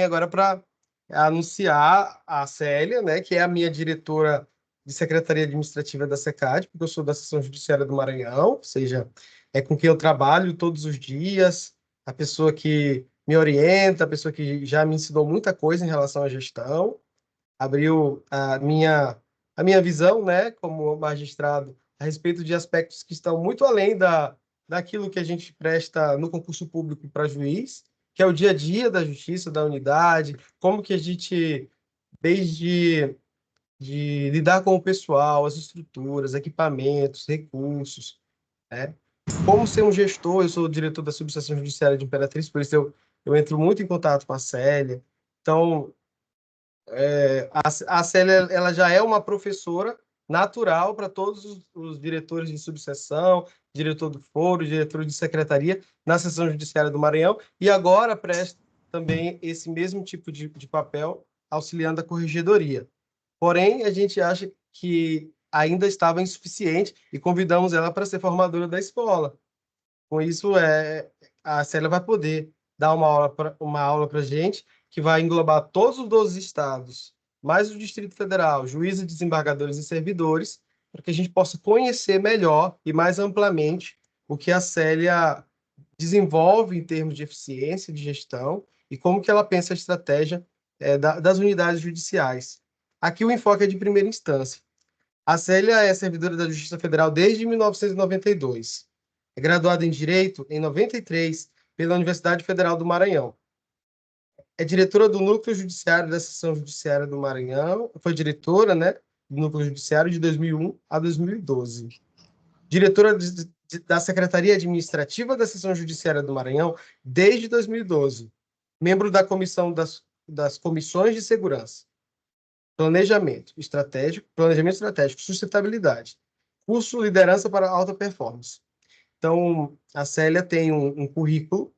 agora para anunciar a Célia, né, que é a minha diretora de Secretaria Administrativa da SECAD, porque eu sou da Seção Judiciária do Maranhão, ou seja, é com quem eu trabalho todos os dias, a pessoa que me orienta, a pessoa que já me ensinou muita coisa em relação à gestão, abriu a minha visão, né, como magistrado, a respeito de aspectos que estão muito além daquilo que a gente presta no concurso público para juiz, que é o dia a dia da justiça, da unidade, como que a gente, desde de lidar com o pessoal, as estruturas, equipamentos, recursos, né? Como ser um gestor, eu sou diretor da Subseção Judiciária de Imperatriz, por isso eu entro muito em contato com a Célia. Então, a Célia ela já é uma professora natural para todos os diretores de subseção, diretor do foro, diretor de secretaria na Seção Judiciária do Maranhão, e agora presta também esse mesmo tipo de papel auxiliando a corregedoria. Porém, a gente acha que ainda estava insuficiente e convidamos ela para ser formadora da escola. Com isso, a Célia vai poder dar uma aula para a gente, que vai englobar todos os 12 estados, mais o Distrito Federal, juízes, desembargadores e servidores, para que a gente possa conhecer melhor e mais amplamente o que a Célia desenvolve em termos de eficiência, de gestão, e como que ela pensa a estratégia das unidades judiciais. Aqui o enfoque é de primeira instância. A Célia é servidora da Justiça Federal desde 1992. É graduada em Direito em 93 pela Universidade Federal do Maranhão. É diretora do Núcleo Judiciário da Seção Judiciária do Maranhão. Foi diretora, né, do Núcleo Judiciário de 2001 a 2012. Diretora da Secretaria Administrativa da Seção Judiciária do Maranhão desde 2012. Membro da Comissão das Comissões de Segurança, Planejamento Estratégico, Sustentabilidade. Curso Liderança para Alta Performance. Então, a Célia tem um currículo,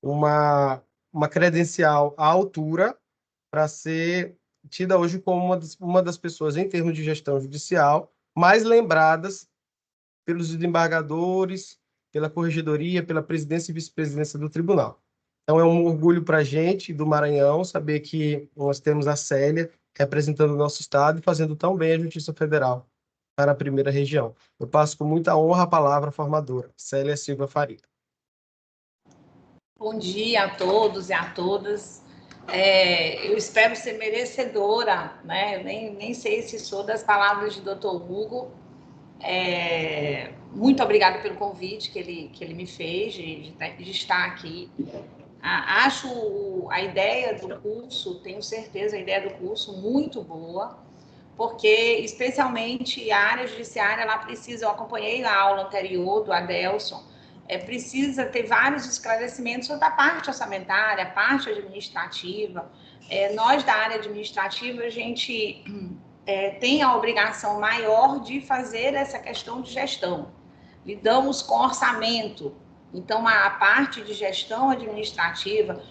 uma credencial à altura para ser tida hoje como uma das pessoas, em termos de gestão judicial, mais lembradas pelos desembargadores, pela corregedoria, pela presidência e vice-presidência do tribunal. Então, é um orgulho para a gente do Maranhão saber que nós temos a Célia representando o nosso estado e fazendo tão bem a Justiça Federal para a primeira região. Eu passo com muita honra a palavra à formadora, Célia Silva Faria. Bom dia a todos e a todas. Eu espero ser merecedora, né? Eu nem sei se sou das palavras de Dr. Hugo. Muito obrigada pelo convite que ele me fez de estar aqui. Acho a ideia do curso, tenho certeza, a ideia do curso muito boa, porque especialmente a área judiciária, ela precisa, eu acompanhei a aula anterior do Adelson, precisa ter vários esclarecimentos sobre a parte orçamentária, a parte administrativa. Nós da área administrativa, a gente tem a obrigação maior de fazer essa questão de gestão. Lidamos com orçamento, então a parte de gestão administrativa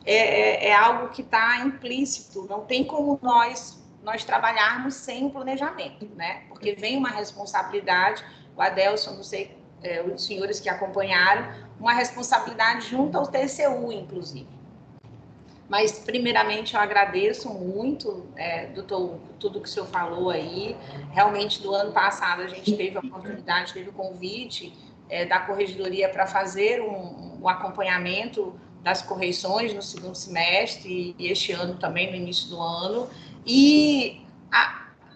é algo que está implícito, não tem como nós trabalharmos sem o planejamento, né? Porque vem uma responsabilidade, o Adelson, não sei, os senhores que acompanharam, uma responsabilidade junto ao TCU, inclusive. Mas, primeiramente, eu agradeço muito, doutor, tudo que o senhor falou aí. Realmente, do ano passado, a gente teve a oportunidade, teve o convite da Corregedoria para fazer um acompanhamento das correições no segundo semestre, e este ano também, no início do ano. E,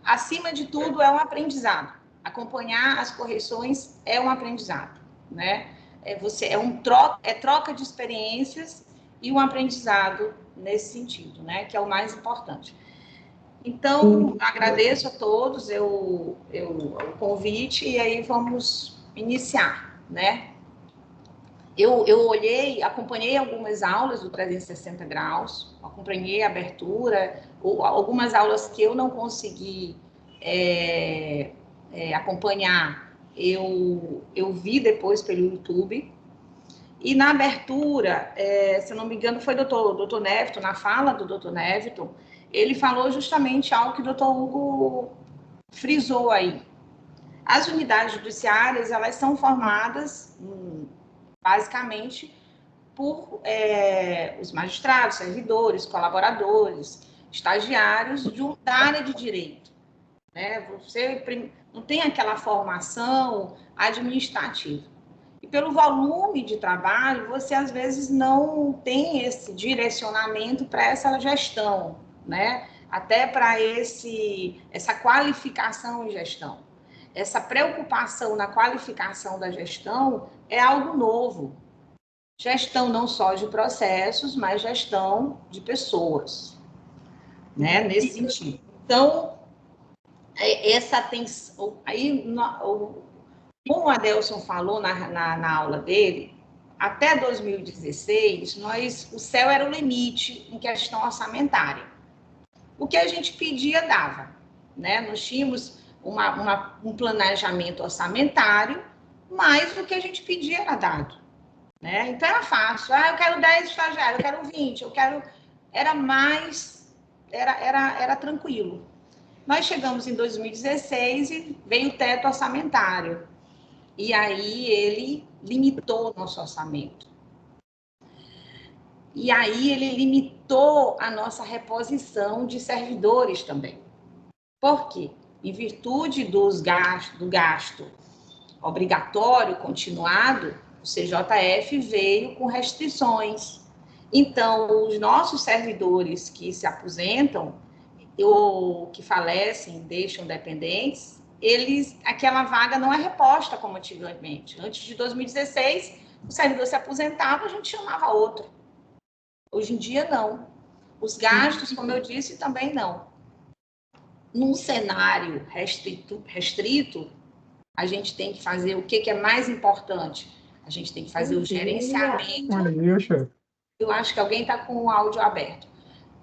acima de tudo, é um aprendizado. Acompanhar as correições é um aprendizado, né? Troca de experiências e um aprendizado nesse sentido, né? Que é o mais importante. Então, agradeço a todos o convite e aí vamos iniciar, né? Eu acompanhei algumas aulas do 360 graus, acompanhei a abertura, algumas aulas que eu não consegui acompanhar, eu vi depois pelo YouTube. E na abertura, se eu não me engano, foi o doutor Neviton, na fala do doutor Neviton, ele falou justamente algo que o doutor Hugo frisou aí. As unidades judiciárias, elas são formadas, basicamente, por os magistrados, servidores, colaboradores, estagiários da área de direito, né? Você não tem aquela formação administrativa. E pelo volume de trabalho, você às vezes não tem esse direcionamento para essa gestão, né? Até para essa qualificação em gestão. Essa preocupação na qualificação da gestão é algo novo. Gestão não só de processos, mas gestão de pessoas, né? Nesse sentido. Então, essa atenção... Aí, como o Adelson falou na aula dele, até 2016, o céu era o limite em questão orçamentária. O que a gente pedia, dava, né? Nós tínhamos um planejamento orçamentário, mas o que a gente pedia era dado, né? Então, era fácil. Eu quero 10 estagiários, eu quero 20, eu quero... Era tranquilo. Nós chegamos em 2016 e veio o teto orçamentário. E aí ele limitou o nosso orçamento. E aí ele limitou a nossa reposição de servidores também. Por quê? Em virtude do gasto obrigatório continuado, o CJF veio com restrições. Então, os nossos servidores que se aposentam ou que falecem, deixam dependentes, aquela vaga não é reposta como antigamente. Antes de 2016, o servidor se aposentava, a gente chamava outro. Hoje em dia, não. Os gastos, como eu disse, também não. Num cenário restrito, a gente tem que fazer o que é mais importante? A gente tem que fazer o gerenciamento. Eu acho que alguém está com o áudio aberto.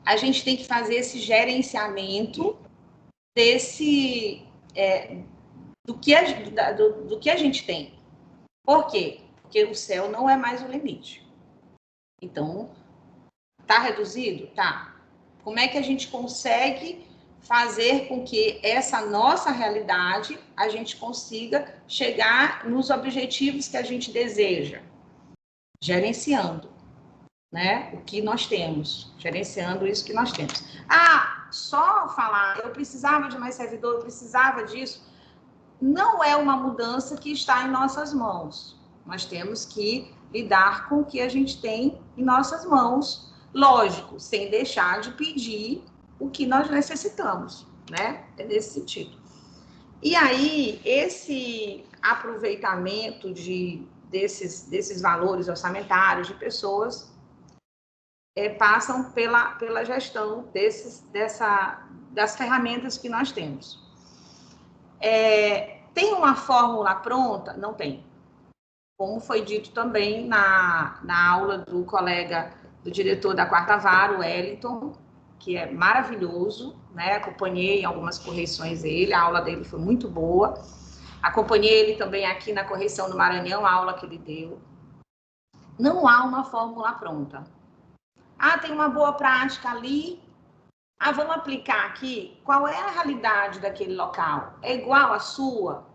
A gente tem que fazer esse gerenciamento do que a gente tem. Por quê? Porque o céu não é mais o limite. Então, está reduzido? Tá. Como é que a gente consegue fazer com que essa nossa realidade, a gente consiga chegar nos objetivos que a gente deseja? Gerenciando, né? O que nós temos. Gerenciando isso que nós temos. Só falar, eu precisava de mais servidor, eu precisava disso, não é uma mudança que está em nossas mãos. Nós temos que lidar com o que a gente tem em nossas mãos, lógico, sem deixar de pedir o que nós necessitamos, né? É nesse sentido. E aí, esse aproveitamento desses valores orçamentários de pessoas passam pela gestão das ferramentas que nós temos. Tem uma fórmula pronta? Não tem. Como foi dito também na aula do colega, do diretor da Quarta Vara, o Wellington, que é maravilhoso, né? Acompanhei algumas correções dele, a aula dele foi muito boa. Acompanhei ele também aqui na correção do Maranhão, a aula que ele deu. Não há uma fórmula pronta. Tem uma boa prática ali. Vamos aplicar aqui. Qual é a realidade daquele local? É igual à sua?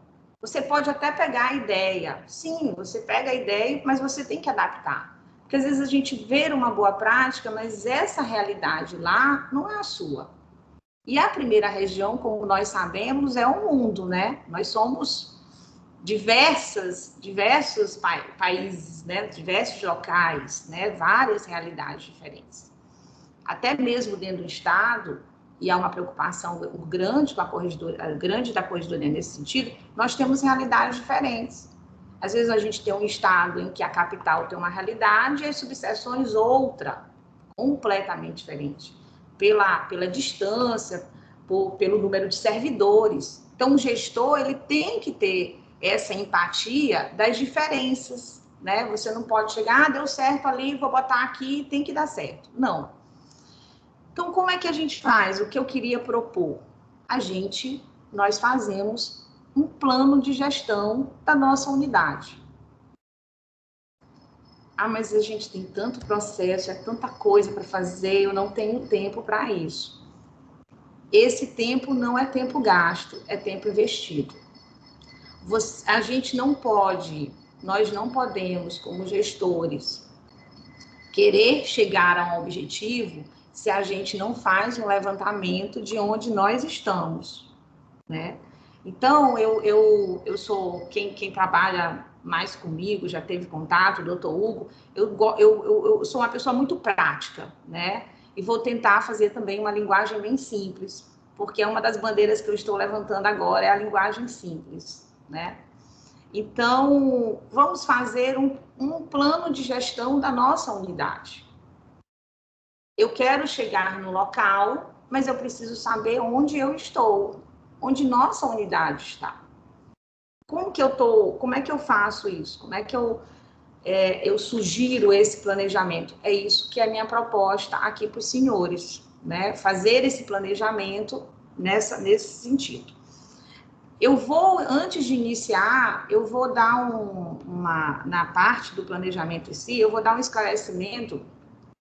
Você pode até pegar a ideia. Sim, você pega a ideia, mas você tem que adaptar. Porque às vezes a gente vê uma boa prática, mas essa realidade lá não é a sua. E a primeira região, como nós sabemos, é o mundo, né? Nós somos diversos países, né? Diversos locais, né? Várias realidades diferentes. Até mesmo dentro do Estado, e há uma preocupação grande da corregedoria nesse sentido, nós temos realidades diferentes. Às vezes a gente tem um Estado em que a capital tem uma realidade e as subseções outra, completamente diferente, pela distância, pelo número de servidores. Então, o gestor ele tem que ter essa empatia das diferenças, né? Você não pode chegar, deu certo ali, vou botar aqui, tem que dar certo. Não. Então, como é que a gente faz? O que eu queria propor? Nós fazemos um plano de gestão da nossa unidade. Mas a gente tem tanto processo, é tanta coisa para fazer, eu não tenho tempo para isso. Esse tempo não é tempo gasto, é tempo investido. Nós não podemos, como gestores, querer chegar a um objetivo se a gente não faz um levantamento de onde nós estamos, né? Então, eu sou, quem trabalha mais comigo, já teve contato, o doutor Hugo, eu sou uma pessoa muito prática, né? E vou tentar fazer também uma linguagem bem simples, porque é uma das bandeiras que eu estou levantando agora, é a linguagem simples, né? Então, vamos fazer um plano de gestão da nossa unidade. Eu quero chegar no local, mas eu preciso saber onde eu estou, onde nossa unidade está. Como é que eu faço isso? Como é que eu sugiro esse planejamento? É isso que é a minha proposta aqui para os senhores, né? Fazer esse planejamento nesse sentido. Eu vou, antes de iniciar, eu vou dar na parte do planejamento em si, eu vou dar um esclarecimento.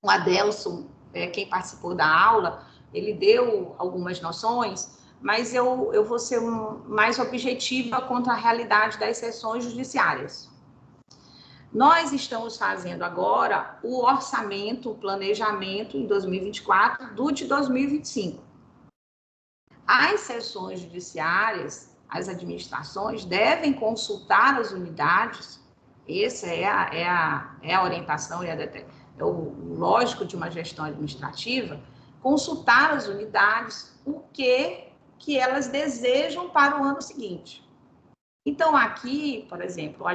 O Adelson, quem participou da aula, ele deu algumas noções, mas eu vou ser mais objetiva quanto à realidade das sessões judiciárias. Nós estamos fazendo agora o orçamento, o planejamento em 2024 do de 2025. As sessões judiciárias, as administrações devem consultar as unidades, essa é a orientação, é o lógico de uma gestão administrativa, consultar as unidades o que elas desejam para o ano seguinte. Então, aqui, por exemplo,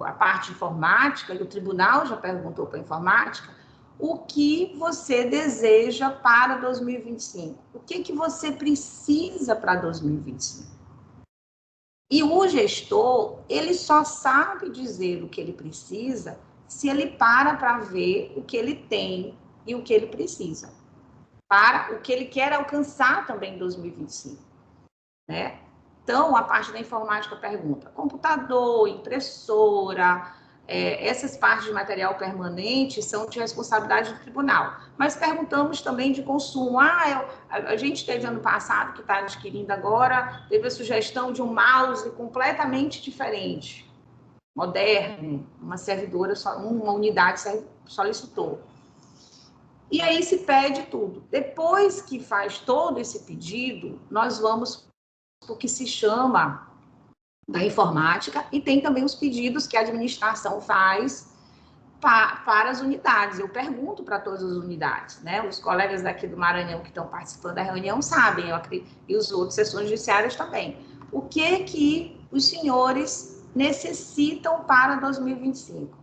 a parte informática, e o tribunal já perguntou para a informática, o que você deseja para 2025? O que você precisa para 2025? E o gestor, ele só sabe dizer o que ele precisa se ele para ver o que ele tem e o que ele precisa. Para o que ele quer alcançar também em 2025, né? Então, a parte da informática pergunta: computador, impressora, essas partes de material permanente são de responsabilidade do tribunal. Mas perguntamos também de consumo. A gente teve ano passado, que está adquirindo agora, teve a sugestão de um mouse completamente diferente, moderno, uma servidora, uma unidade solicitou. E aí se pede tudo. Depois que faz todo esse pedido, nós vamos o que se chama da informática, e tem também os pedidos que a administração faz para as unidades. Eu pergunto para todas as unidades, né? Os colegas daqui do Maranhão que estão participando da reunião sabem, e os outros sessões judiciárias também. O que os senhores necessitam para 2025?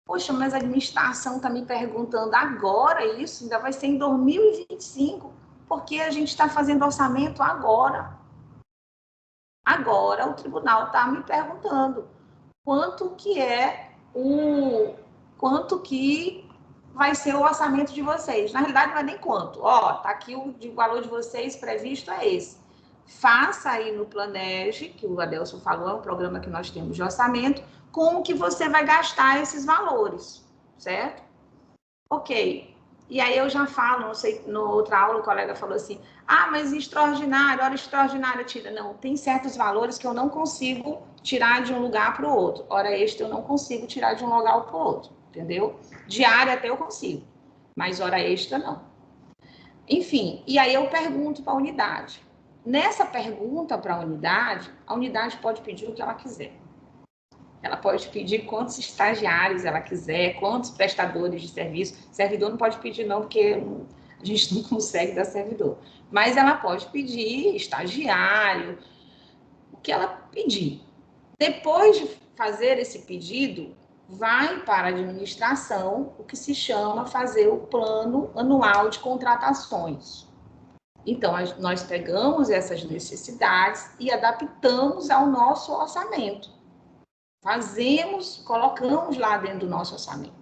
Poxa, mas a administração está me perguntando agora isso, ainda vai ser em 2025, porque a gente está fazendo orçamento agora. Agora o tribunal está me perguntando quanto que vai ser o orçamento de vocês. Na realidade, não é nem quanto. Tá aqui o valor de vocês previsto é esse. Faça aí no Planege, que o Adelson falou, é um programa que nós temos de orçamento, como que você vai gastar esses valores, certo? Ok. E aí eu já falo, não sei, na outra aula o colega falou assim, mas extraordinário, hora extraordinária tira. Não, tem certos valores que eu não consigo tirar de um lugar para o outro. Hora extra eu não consigo tirar de um lugar para o outro, entendeu? Diária até eu consigo, mas hora extra não. Enfim, e aí eu pergunto para a unidade. Nessa pergunta para a unidade pode pedir o que ela quiser. Ela pode pedir quantos estagiários ela quiser, quantos prestadores de serviço. Servidor não pode pedir não, porque a gente não consegue dar servidor. Mas ela pode pedir estagiário, o que ela pedir. Depois de fazer esse pedido, vai para a administração, o que se chama fazer o plano anual de contratações. Então, nós pegamos essas necessidades e adaptamos ao nosso orçamento. Colocamos lá dentro do nosso orçamento.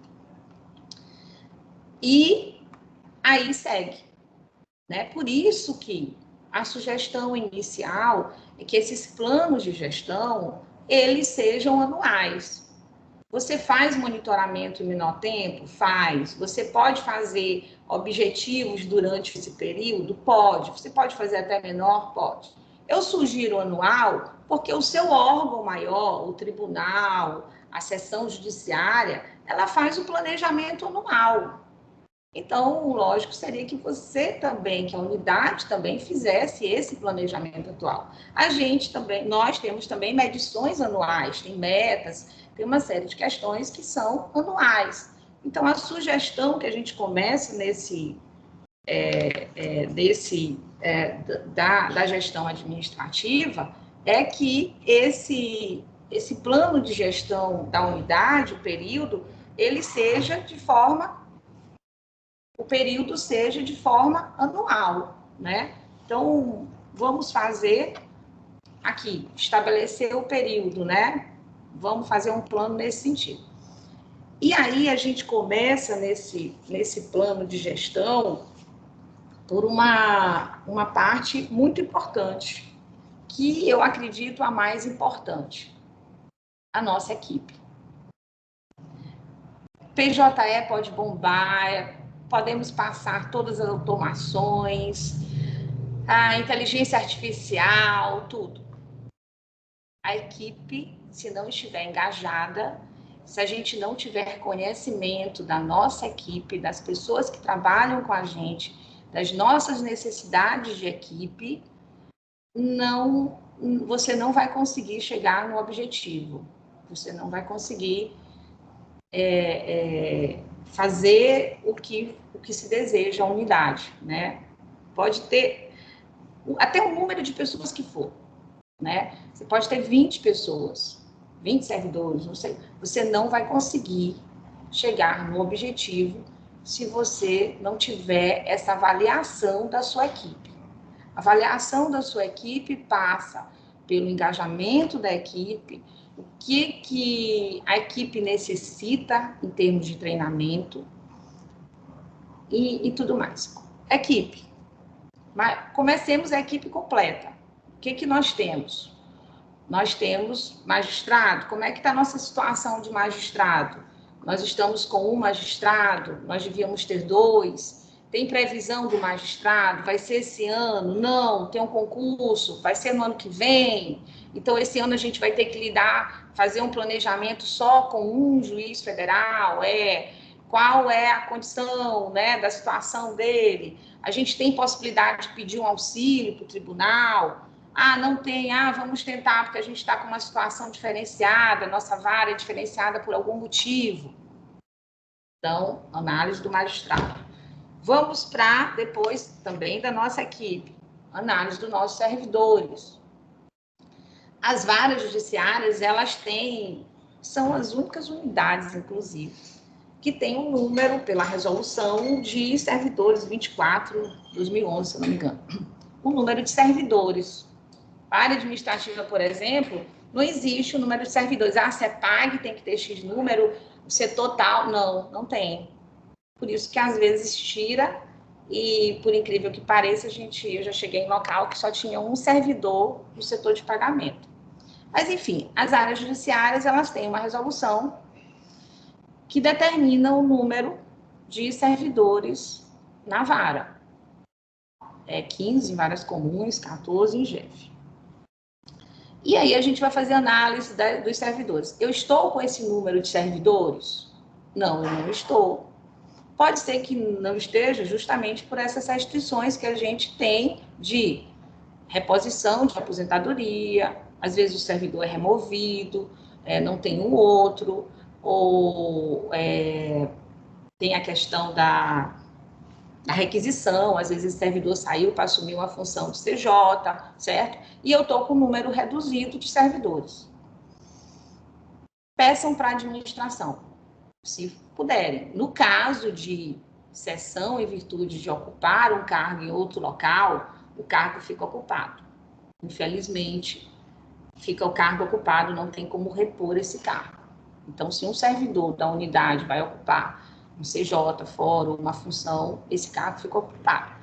E aí segue, né? Por isso que a sugestão inicial é que esses planos de gestão, eles sejam anuais. Você faz monitoramento em menor tempo? Faz. Você pode fazer objetivos durante esse período? Pode. Você pode fazer até menor? Pode. Eu sugiro anual porque o seu órgão maior, o tribunal, a seção judiciária, ela faz o planejamento anual. Então, o lógico seria que você também, que a unidade também fizesse esse planejamento atual. A gente também, nós temos também medições anuais, tem metas, tem uma série de questões que são anuais. Então, a sugestão que a gente começa da gestão administrativa é que esse plano de gestão da unidade, o período, ele seja de forma anual, né? Então, vamos fazer aqui, estabelecer o período, né? Vamos fazer um plano nesse sentido. E aí a gente começa nesse plano de gestão por uma parte muito importante, que eu acredito a mais importante, a nossa equipe. PJE pode bombar, podemos passar todas as automações, a inteligência artificial, tudo. A equipe, se não estiver engajada, se a gente não tiver conhecimento da nossa equipe, das pessoas que trabalham com a gente, das nossas necessidades de equipe, você não vai conseguir chegar no objetivo. Você não vai conseguir fazer o que se deseja, a unidade, né? Pode ter até o número de pessoas que for, né? Você pode ter 20 pessoas, 20 servidores, não sei. Você não vai conseguir chegar no objetivo se você não tiver essa avaliação da sua equipe. A avaliação da sua equipe passa pelo engajamento da equipe, o que a equipe necessita em termos de treinamento e tudo mais. Equipe. Mas comecemos a equipe completa. O que nós temos? Nós temos magistrado. Como é que está a nossa situação de magistrado? Nós estamos com um magistrado, nós devíamos ter 2. Tem previsão do magistrado? Vai ser esse ano? Não, tem um concurso, vai ser no ano que vem. Então, esse ano a gente vai ter que fazer um planejamento só com um juiz federal, qual é a condição, né, da situação dele? A gente tem possibilidade de pedir um auxílio para o tribunal? Não tem, vamos tentar, porque a gente está com uma situação diferenciada, nossa vara é diferenciada por algum motivo. Então, análise do magistrado. Vamos para, depois, também da nossa equipe, análise dos nossos servidores. As varas judiciárias, são as únicas unidades, inclusive, que tem um número, pela resolução, de servidores 24/2011, se não me engano. O número de servidores. Para a área administrativa, por exemplo, não existe o número de servidores. A CEPAG tem que ter X número, o setor tal, não tem. Por isso que, às vezes, tira, e, por incrível que pareça, eu já cheguei em local que só tinha um servidor no setor de pagamento. Mas, enfim, as áreas judiciárias, elas têm uma resolução que determina o número de servidores na vara. 15 em varas comuns, 14 em GEF. E aí a gente vai fazer análise dos servidores. Eu estou com esse número de servidores? Não, eu não estou. Pode ser que não esteja justamente por essas restrições que a gente tem de reposição de aposentadoria, às vezes o servidor é removido, não tem um outro, ou tem a questão da requisição, às vezes o servidor saiu para assumir uma função de CJ, certo? E eu estou com um número reduzido de servidores. Peçam para a administração, se puderem. No caso de cessão em virtude de ocupar um cargo em outro local, o cargo fica ocupado. Infelizmente, fica o cargo ocupado, não tem como repor esse cargo. Então, se um servidor da unidade vai ocupar um CJ, fórum, uma função, esse cargo fica ocupado.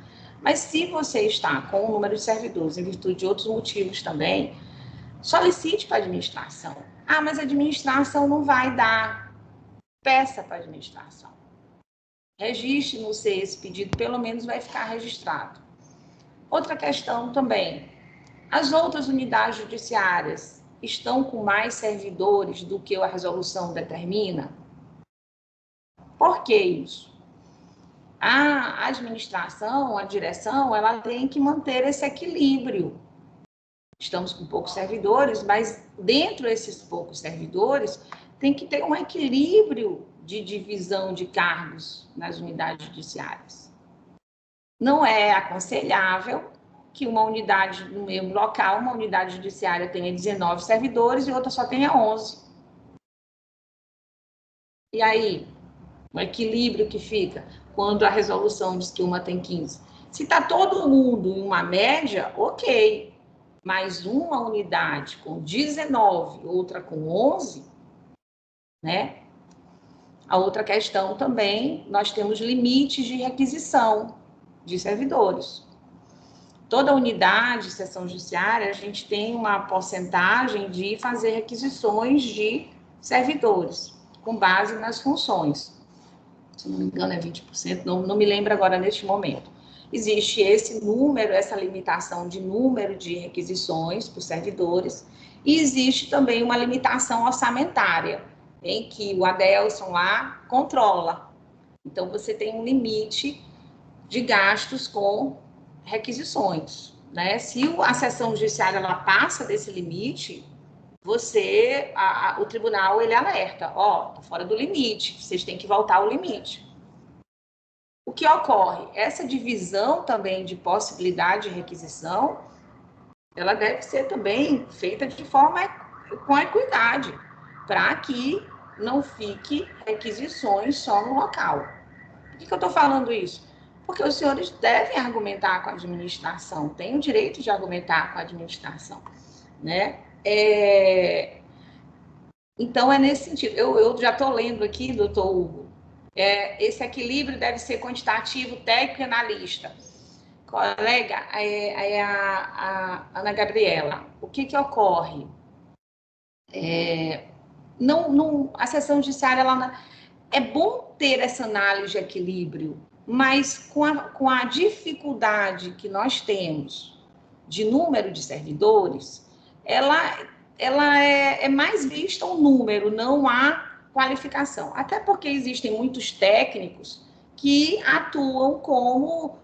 Mas se você está com o número de servidores em virtude de outros motivos também, solicite para a administração. Mas a administração não vai dar. Peça para a administração. Registre no CE esse pedido, pelo menos vai ficar registrado. Outra questão também. As outras unidades judiciárias estão com mais servidores do que a resolução determina? Por que isso? A administração, a direção, ela tem que manter esse equilíbrio. Estamos com poucos servidores, mas dentro desses poucos servidores, tem que ter um equilíbrio de divisão de cargos nas unidades judiciárias. Não é aconselhável que uma unidade no mesmo local, uma unidade judiciária tenha 19 servidores e outra só tenha 11. E aí, o equilíbrio que fica quando a resolução diz que uma tem 15. Se está todo mundo em uma média, ok. Mas uma unidade com 19, outra com 11, né? A outra questão também, nós temos limites de requisição de servidores. Toda unidade, seção judiciária, a gente tem uma porcentagem de fazer requisições de servidores, com base nas funções. Se não me engano, é 20%, não me lembro agora neste momento. Existe esse número, essa limitação de número de requisições por servidores, e existe também uma limitação orçamentária, em que o Adelson lá controla. Então, você tem um limite de gastos com requisições, né? Se a seção judiciária ela passa desse limite, o tribunal ele alerta, tá fora do limite, vocês têm que voltar ao limite. O que ocorre? Essa divisão também de possibilidade de requisição, ela deve ser também feita de forma com equidade, para que não fique requisições só no local. Por que eu estou falando isso? Porque os senhores devem argumentar com a administração, têm o direito de argumentar com a administração, né? Então, é nesse sentido. Eu já estou lendo aqui, doutor Hugo, esse equilíbrio deve ser quantitativo, técnico e analista. Colega, a Ana Gabriela, o que ocorre? A seção judiciária, é bom ter essa análise de equilíbrio, mas com a dificuldade que nós temos de número de servidores, ela é mais vista o número, não a qualificação. Até porque existem muitos técnicos que atuam como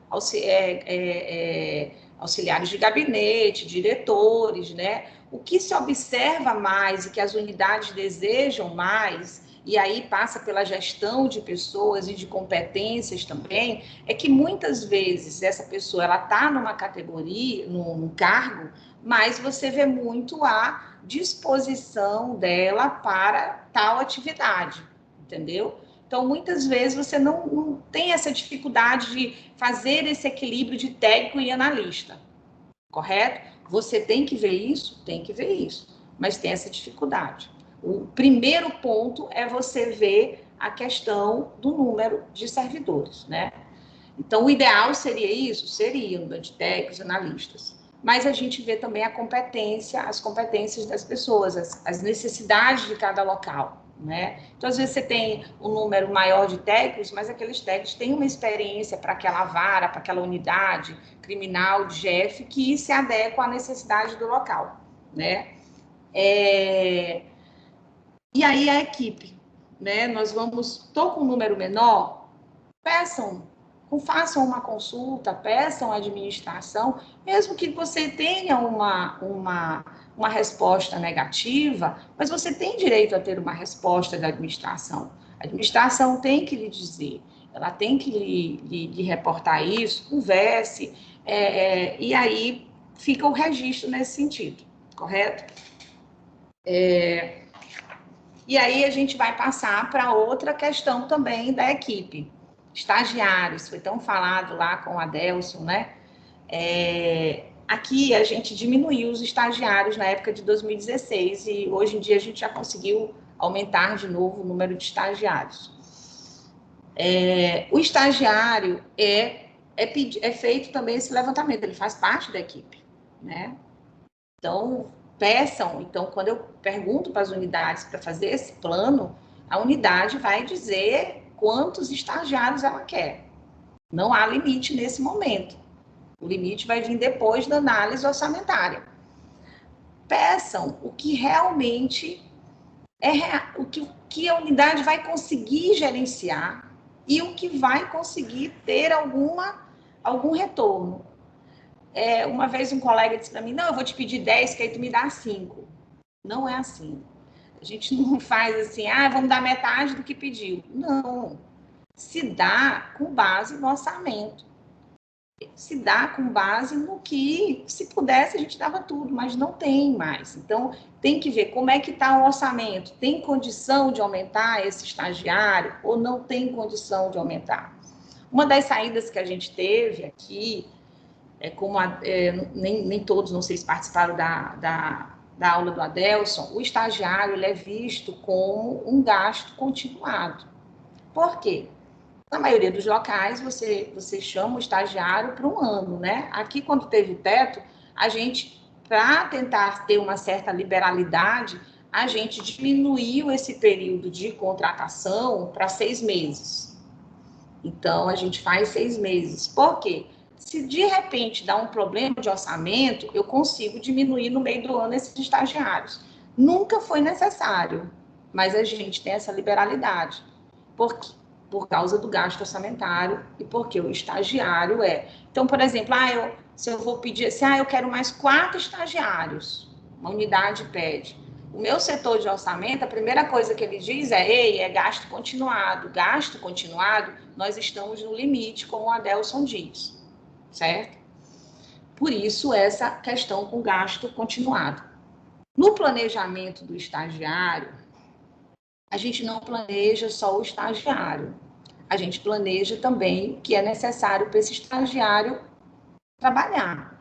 auxiliares de gabinete, diretores, né? O que se observa mais e que as unidades desejam mais, e aí passa pela gestão de pessoas e de competências também, é que muitas vezes essa pessoa ela está numa categoria, num cargo, mas você vê muito a disposição dela para tal atividade, entendeu? Então, muitas vezes você não tem essa dificuldade de fazer esse equilíbrio de técnico e analista, correto? Você tem que ver isso, mas tem essa dificuldade. O primeiro ponto é você ver a questão do número de servidores, né? Então, o ideal seria isso? Seria, número de técnicos, analistas. Mas a gente vê também as competências das pessoas, as necessidades de cada local, né? Então, às vezes você tem um número maior de técnicos, mas aqueles técnicos têm uma experiência para aquela vara, para aquela unidade criminal de GF que se adequa à necessidade do local, né? E aí a equipe, né? Estou com um número menor, façam uma consulta, peçam à administração, mesmo que você tenha uma resposta negativa, mas você tem direito a ter uma resposta da administração. A administração tem que lhe dizer, ela tem que lhe reportar isso, converse, e aí fica o registro nesse sentido, correto? E aí a gente vai passar para outra questão também da equipe. Estagiários, foi tão falado lá com o Adelson, né? Aqui a gente diminuiu os estagiários na época de 2016 e hoje em dia a gente já conseguiu aumentar de novo o número de estagiários. O estagiário é feito também esse levantamento, ele faz parte da equipe, né? Então, quando eu pergunto para as unidades para fazer esse plano, a unidade vai dizer quantos estagiários ela quer. Não há limite nesse momento. O limite vai vir depois da análise orçamentária. Peçam o que realmente o que a unidade vai conseguir gerenciar e o que vai conseguir ter algum retorno. Uma vez um colega disse para mim, não, eu vou te pedir 10, que aí tu me dá 5. Não é assim. A gente não faz assim, vamos dar metade do que pediu. Não. Se dá com base no orçamento. Se dá com base no que, se pudesse, a gente dava tudo, mas não tem mais. Então, tem que ver como é que está o orçamento. Tem condição de aumentar esse estagiário ou não tem condição de aumentar? Uma das saídas que a gente teve aqui, nem todos, não sei se participaram da aula do Adelson, o estagiário ele é visto como um gasto continuado. Por quê? Na maioria dos locais, você chama o estagiário para um ano, né? Aqui, quando teve teto, a gente, para tentar ter uma certa liberalidade, a gente diminuiu esse período de contratação para 6 meses. Então, a gente faz 6 meses. Por quê? Se de repente dá um problema de orçamento, eu consigo diminuir no meio do ano esses estagiários. Nunca foi necessário, mas a gente tem essa liberalidade. Por causa do gasto orçamentário e porque o estagiário Então, por exemplo, se eu vou pedir assim, eu quero mais 4 estagiários, uma unidade pede. O meu setor de orçamento, a primeira coisa que ele diz é gasto continuado. Gasto continuado, nós estamos no limite, como o Adelson diz, certo? Por isso, essa questão com gasto continuado. No planejamento do estagiário, a gente não planeja só o estagiário. A gente planeja também o que é necessário para esse estagiário trabalhar.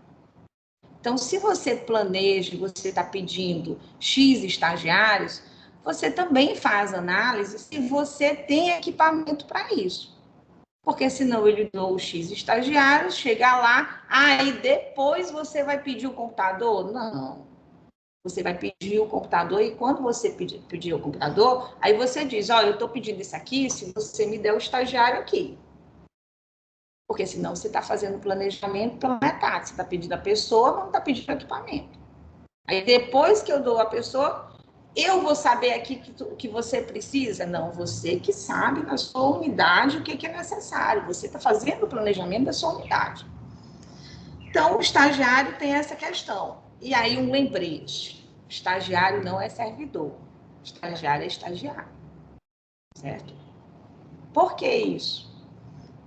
Então, se você planeja, você está pedindo X estagiários, você também faz análise se você tem equipamento para isso. Porque senão ele deu os X estagiários, chega lá, e depois você vai pedir o computador? Não. Você vai pedir o computador e quando você pedir o computador, aí você diz, eu estou pedindo isso aqui, se você me der o estagiário aqui. Porque senão você está fazendo planejamento pela metade. Você está pedindo a pessoa, mas não está pedindo o equipamento. Aí depois que eu dou a pessoa, eu vou saber aqui o que você precisa? Não, você que sabe na sua unidade o que é necessário. Você está fazendo o planejamento da sua unidade. Então, o estagiário tem essa questão. E aí, um lembrete. Estagiário não é servidor. Estagiário é estagiário. Certo? Por que isso?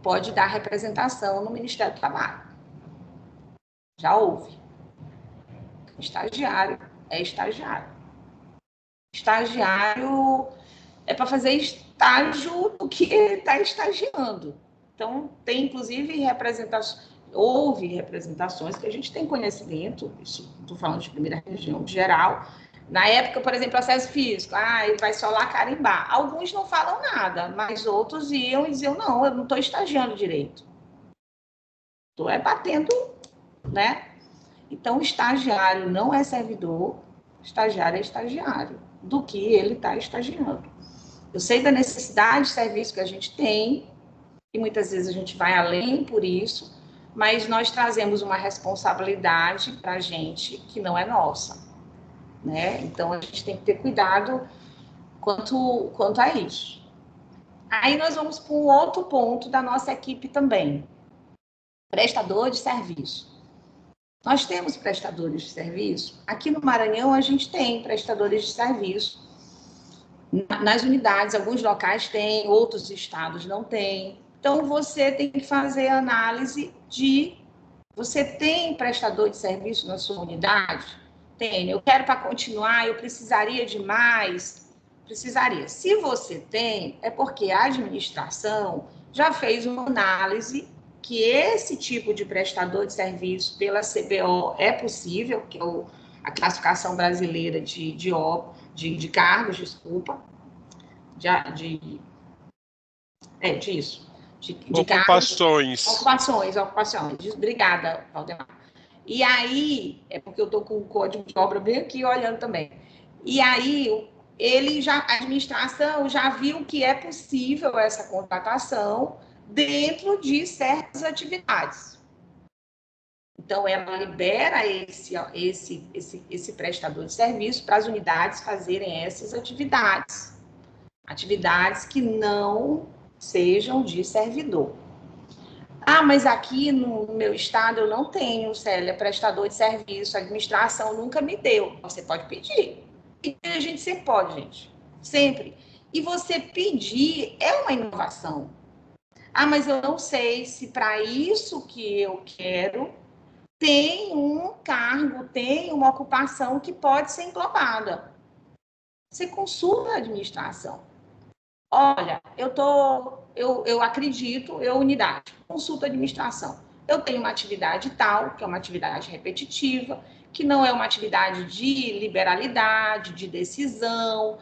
Pode dar representação no Ministério do Trabalho. Já houve. Estagiário é estagiário. Estagiário é para fazer estágio do que ele está estagiando. Então, tem, inclusive, houve representações que a gente tem conhecimento, isso estou falando de primeira região geral. Na época, por exemplo, acesso físico, ele vai só lá carimbar. Alguns não falam nada, mas outros iam e diziam, não, eu não estou estagiando direito. Estou batendo, né? Então, estagiário não é servidor, estagiário é estagiário, do que ele está estagiando. Eu sei da necessidade de serviço que a gente tem, e muitas vezes a gente vai além por isso, mas nós trazemos uma responsabilidade para a gente que não é nossa, né? Então, a gente tem que ter cuidado quanto a isso. Aí nós vamos para um outro ponto da nossa equipe também, prestador de serviço. Nós temos prestadores de serviço. Aqui no Maranhão, a gente tem prestadores de serviço. Nas unidades, alguns locais têm, outros estados não têm. Então, você tem que fazer análise de... Você tem prestador de serviço na sua unidade? Tem. Eu quero para continuar, eu precisaria de mais? Precisaria. Se você tem, é porque a administração já fez uma análise que esse tipo de prestador de serviço pela CBO é possível, que é a classificação brasileira de cargos, desculpa, disso. De ocupações. Ocupações. Obrigada, Valdemar. E aí, é porque eu estou com o código de obra bem aqui olhando também. E aí, a administração já viu que é possível essa contratação dentro de certas atividades. Então, ela libera esse prestador de serviço para as unidades fazerem essas atividades. Atividades que não sejam de servidor. Ah, mas aqui no meu estado eu não tenho, Célia, prestador de serviço, a administração nunca me deu. Você pode pedir. E a gente sempre pode, gente. Sempre. E você pedir é uma inovação. Ah, mas eu não sei se para isso que eu quero tem um cargo, tem uma ocupação que pode ser englobada. Você consulta a administração. Olha, eu acredito, unidade, consulta a administração. Eu tenho uma atividade tal, que é uma atividade repetitiva, que não é uma atividade de liberalidade, de decisão.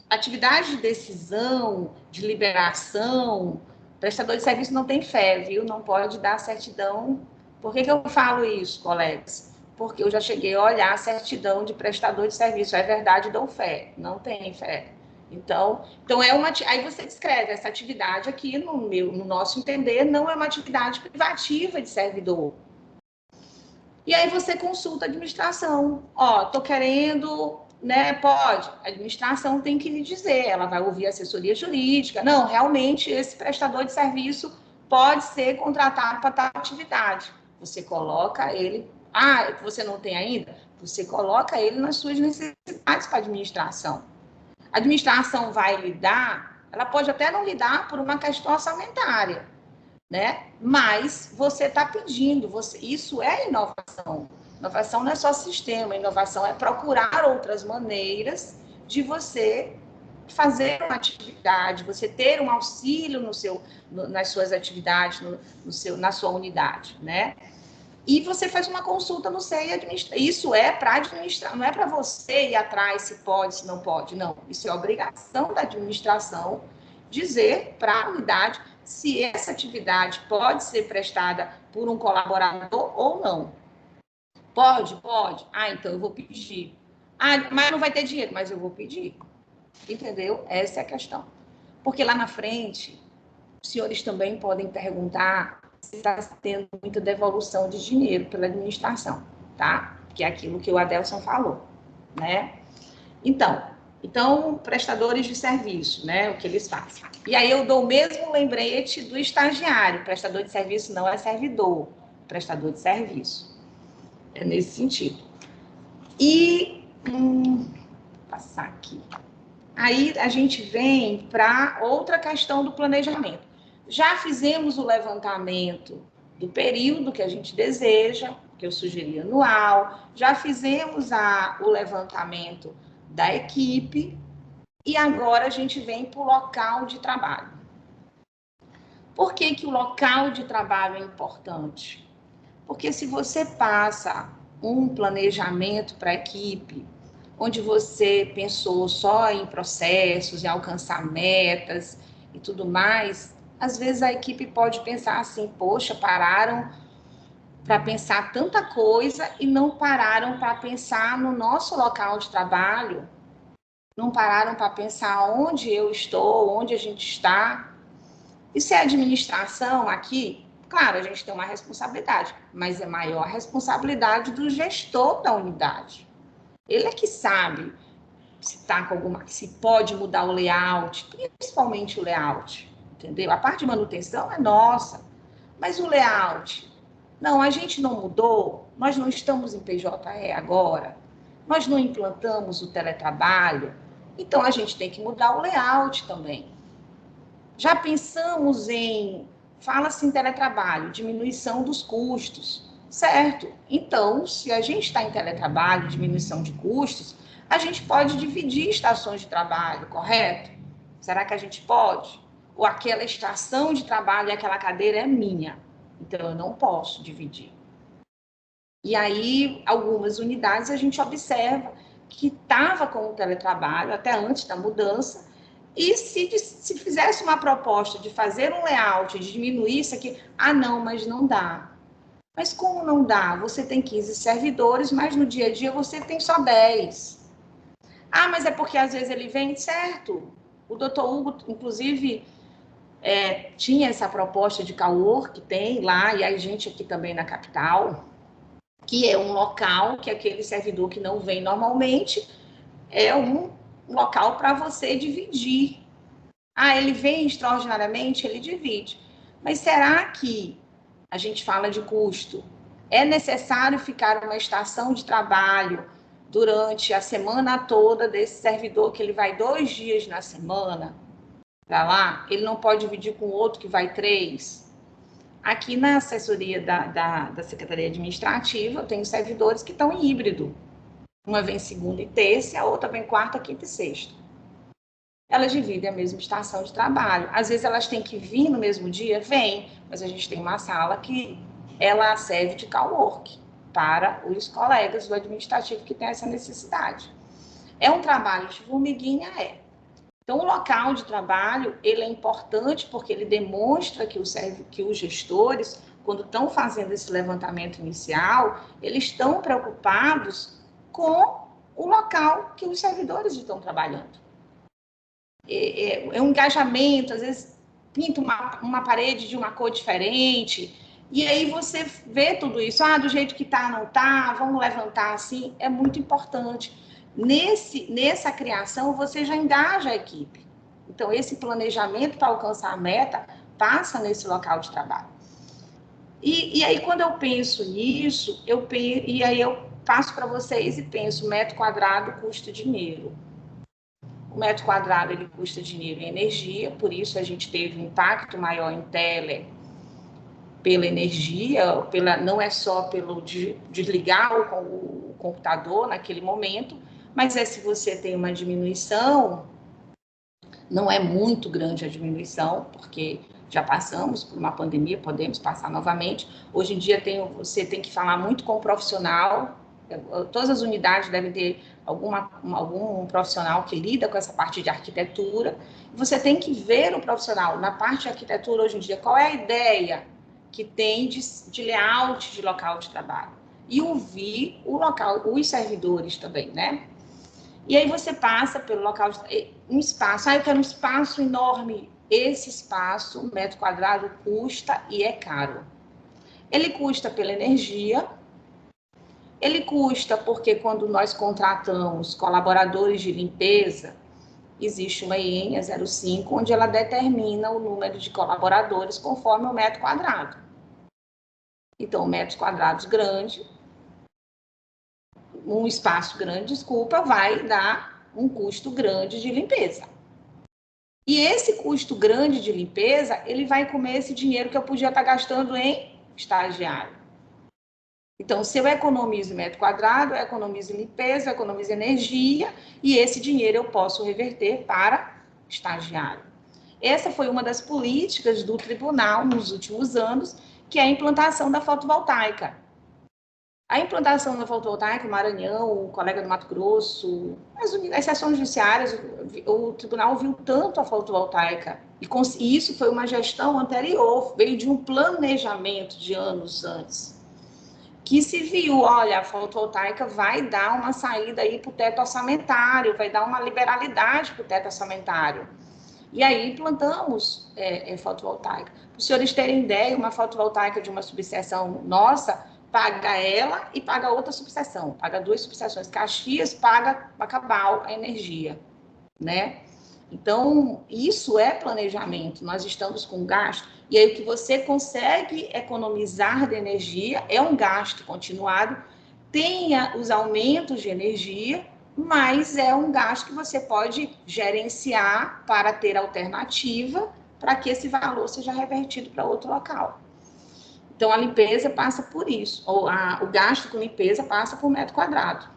Atividade de decisão, de liberação, prestador de serviço não tem fé, viu? Não pode dar certidão. Por que eu falo isso, colegas? Porque eu já cheguei a olhar a certidão de prestador de serviço. É verdade, dou fé. Não tem fé. Então é uma. Aí você descreve essa atividade aqui, no nosso entender, não é uma atividade privativa de servidor. E aí você consulta a administração. Ó, tô querendo, né? Pode. A administração tem que lhe dizer, ela vai ouvir a assessoria jurídica. Não, realmente esse prestador de serviço pode ser contratado para tal atividade. Você coloca ele. Ah, você não tem ainda? Você coloca ele nas suas necessidades para a administração. A administração vai lidar, ela pode até não lidar por uma questão orçamentária, né? Mas você está pedindo, isso é inovação. Inovação não é só sistema, inovação é procurar outras maneiras de você fazer uma atividade, você ter um auxílio nas suas atividades, na sua unidade, né? E você faz uma consulta no SEI e administra. Isso é para administrar, não é para você ir atrás se pode, se não pode, não. Isso é obrigação da administração dizer para a unidade se essa atividade pode ser prestada por um colaborador ou não. Pode? Pode. Ah, então eu vou pedir. Ah, mas não vai ter dinheiro, mas eu vou pedir. Entendeu? Essa é a questão. Porque lá na frente, os senhores também podem perguntar se está tendo muita devolução de dinheiro pela administração, tá? Que é aquilo que o Adelson falou, né? Então, prestadores de serviço, né? O que eles fazem. E aí eu dou o mesmo lembrete do estagiário. Prestador de serviço não é servidor, prestador de serviço. É nesse sentido. E, vou passar aqui. Aí a gente vem para outra questão do planejamento. Já fizemos o levantamento do período que a gente deseja, que eu sugeri anual, já fizemos o levantamento da equipe, e agora a gente vem para o local de trabalho. Por que o local de trabalho é importante? Porque se você passa um planejamento para a equipe, onde você pensou só em processos, em alcançar metas e tudo mais, às vezes a equipe pode pensar assim, poxa, pararam para pensar tanta coisa e não pararam para pensar no nosso local de trabalho, não pararam para pensar onde eu estou, onde a gente está. E se é administração aqui, claro, a gente tem uma responsabilidade, mas é maior a responsabilidade do gestor da unidade. Ele é que sabe se pode mudar o layout, principalmente o layout, entendeu? A parte de manutenção é nossa, mas o layout, não, a gente não mudou, nós não estamos em PJE agora, nós não implantamos o teletrabalho, então a gente tem que mudar o layout também. Já pensamos fala-se em teletrabalho, diminuição dos custos, certo? Então, se a gente está em teletrabalho, diminuição de custos, a gente pode dividir estações de trabalho, correto? Será que a gente pode? Ou aquela estação de trabalho e aquela cadeira é minha, então eu não posso dividir. E aí, algumas unidades a gente observa que estava com o teletrabalho até antes da mudança, e se fizesse uma proposta de fazer um layout, de diminuir isso aqui, não, mas não dá. Mas como não dá? Você tem 15 servidores, mas no dia a dia você tem só 10. Mas é porque às vezes ele vem, certo? O doutor Hugo, inclusive, tinha essa proposta de cowork que tem lá, e a gente aqui também na capital, que é um local que aquele servidor que não vem normalmente é um local para você dividir Ah, ele vem extraordinariamente, ele divide. Mas será que a gente fala de custo? É necessário ficar uma estação de trabalho durante a semana toda desse servidor, que ele vai 2 dias na semana para lá? Ele não pode dividir com outro que vai 3? Aqui na assessoria da Secretaria Administrativa, eu tenho servidores que estão em híbrido. Uma vem segunda e terça, a outra vem quarta, quinta e sexta. Elas dividem a mesma estação de trabalho. Às vezes elas têm que vir no mesmo dia, vem, mas a gente tem uma sala que ela serve de cowork para os colegas do administrativo que têm essa necessidade. É um trabalho de formiguinha? É. Então, o local de trabalho, ele é importante porque ele demonstra que os gestores, quando estão fazendo esse levantamento inicial, eles estão preocupados com o local que os servidores estão trabalhando. É um engajamento, às vezes pinta uma parede de uma cor diferente, e aí você vê tudo isso, do jeito que tá, não tá, vamos levantar assim, é muito importante. Nessa criação, você já engaja a equipe. Então, esse planejamento para alcançar a meta passa nesse local de trabalho. E aí, quando eu penso nisso, e aí eu passo para vocês e penso, metro quadrado custa dinheiro. O metro quadrado, ele custa dinheiro e energia, por isso a gente teve um impacto maior em tele, pela energia, não é só pelo desligar o computador naquele momento, mas se você tem uma diminuição, não é muito grande a diminuição, porque já passamos por uma pandemia, podemos passar novamente. Hoje em dia você tem que falar muito com o profissional, todas as unidades devem ter algum profissional que lida com essa parte de arquitetura. Você tem que ver o profissional na parte de arquitetura hoje em dia, qual é a ideia que tem de layout de local de trabalho. E ouvir os servidores também, né? E aí você passa pelo local de um espaço. Eu quero um espaço enorme. Esse espaço, um metro quadrado, custa e é caro. Ele custa pela energia, ele custa porque quando nós contratamos colaboradores de limpeza, existe uma IENA 05, onde ela determina o número de colaboradores conforme o metro quadrado. Então, metros quadrados grande, um espaço grande, vai dar um custo grande de limpeza. E esse custo grande de limpeza, ele vai comer esse dinheiro que eu podia estar gastando em estagiário. Então, se eu economizo metro quadrado, eu economizo limpeza, eu economizo energia, e esse dinheiro eu posso reverter para estagiário. Essa foi uma das políticas do tribunal nos últimos anos, que é a implantação da fotovoltaica. A implantação da fotovoltaica, o Maranhão, o colega do Mato Grosso, as sessões judiciárias, o tribunal viu tanto a fotovoltaica, e isso foi uma gestão anterior, veio de um planejamento de anos antes, que se viu, olha, a fotovoltaica vai dar uma saída aí para o teto orçamentário, vai dar uma liberalidade para o teto orçamentário. E aí implantamos fotovoltaica. Para os senhores terem ideia, uma fotovoltaica de uma subseção nossa, paga ela e paga outra subseção, paga 2 subseções. Caxias paga Bacabal a energia, né? Então, isso é planejamento, nós estamos com gasto, e aí o que você consegue economizar de energia é um gasto continuado, tenha os aumentos de energia, mas é um gasto que você pode gerenciar para ter alternativa para que esse valor seja revertido para outro local. Então, a limpeza passa por isso, o gasto com limpeza passa por metro quadrado.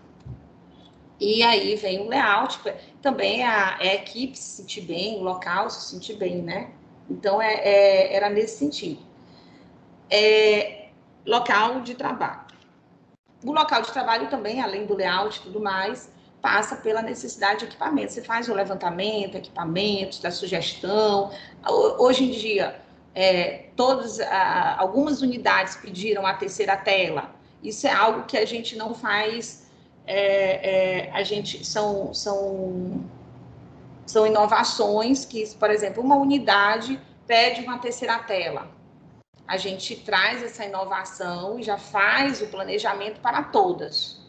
E aí vem o layout, também a equipe se sentir bem, o local se sentir bem, né? Então, era nesse sentido. Local de trabalho. O local de trabalho também, além do layout e tudo mais, passa pela necessidade de equipamento. Você faz o levantamento, equipamentos, da sugestão. Hoje em dia, algumas unidades pediram a terceira tela. Isso é algo que a gente não faz. São inovações que, por exemplo, uma unidade pede uma terceira tela. A gente traz essa inovação e já faz o planejamento para todas,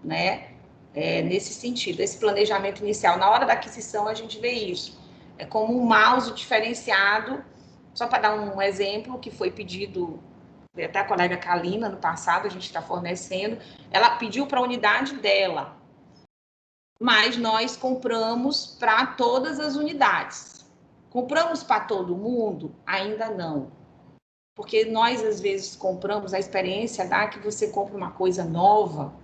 né? Nesse sentido, esse planejamento inicial, na hora da aquisição a gente vê isso. É como um mouse diferenciado, só para dar um exemplo, que foi pedido, até a colega Kalina, no passado, a gente está fornecendo, ela pediu para a unidade dela, mas nós compramos para todas as unidades. Compramos para todo mundo? Ainda não. Porque nós, às vezes, compramos, a experiência dá que você compra uma coisa nova,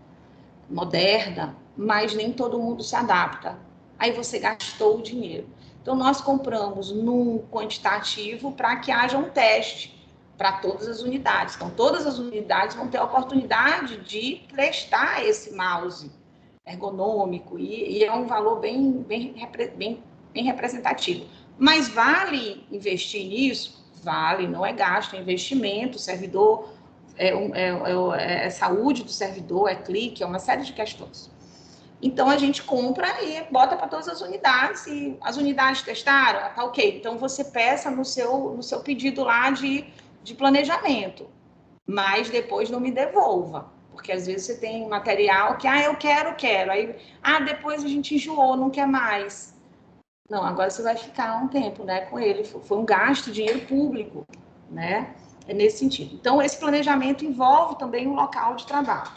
moderna, mas nem todo mundo se adapta. Aí você gastou o dinheiro. Então, nós compramos num quantitativo para que haja um teste para todas as unidades. Então, todas as unidades vão ter a oportunidade de testar esse mouse ergonômico e é um valor bem representativo. Mas vale investir nisso? Vale, não é gasto, é investimento, servidor, é saúde do servidor, é clique, é uma série de questões. Então, a gente compra e bota para todas as unidades, e as unidades testaram, tá ok. Então, você peça no seu pedido lá de planejamento, mas depois não me devolva, porque às vezes você tem material que, eu quero, aí, depois a gente enjoou, não quer mais. Não, agora você vai ficar um tempo, né, com ele, foi um gasto, dinheiro público, né, é nesse sentido. Então, esse planejamento envolve também um local de trabalho.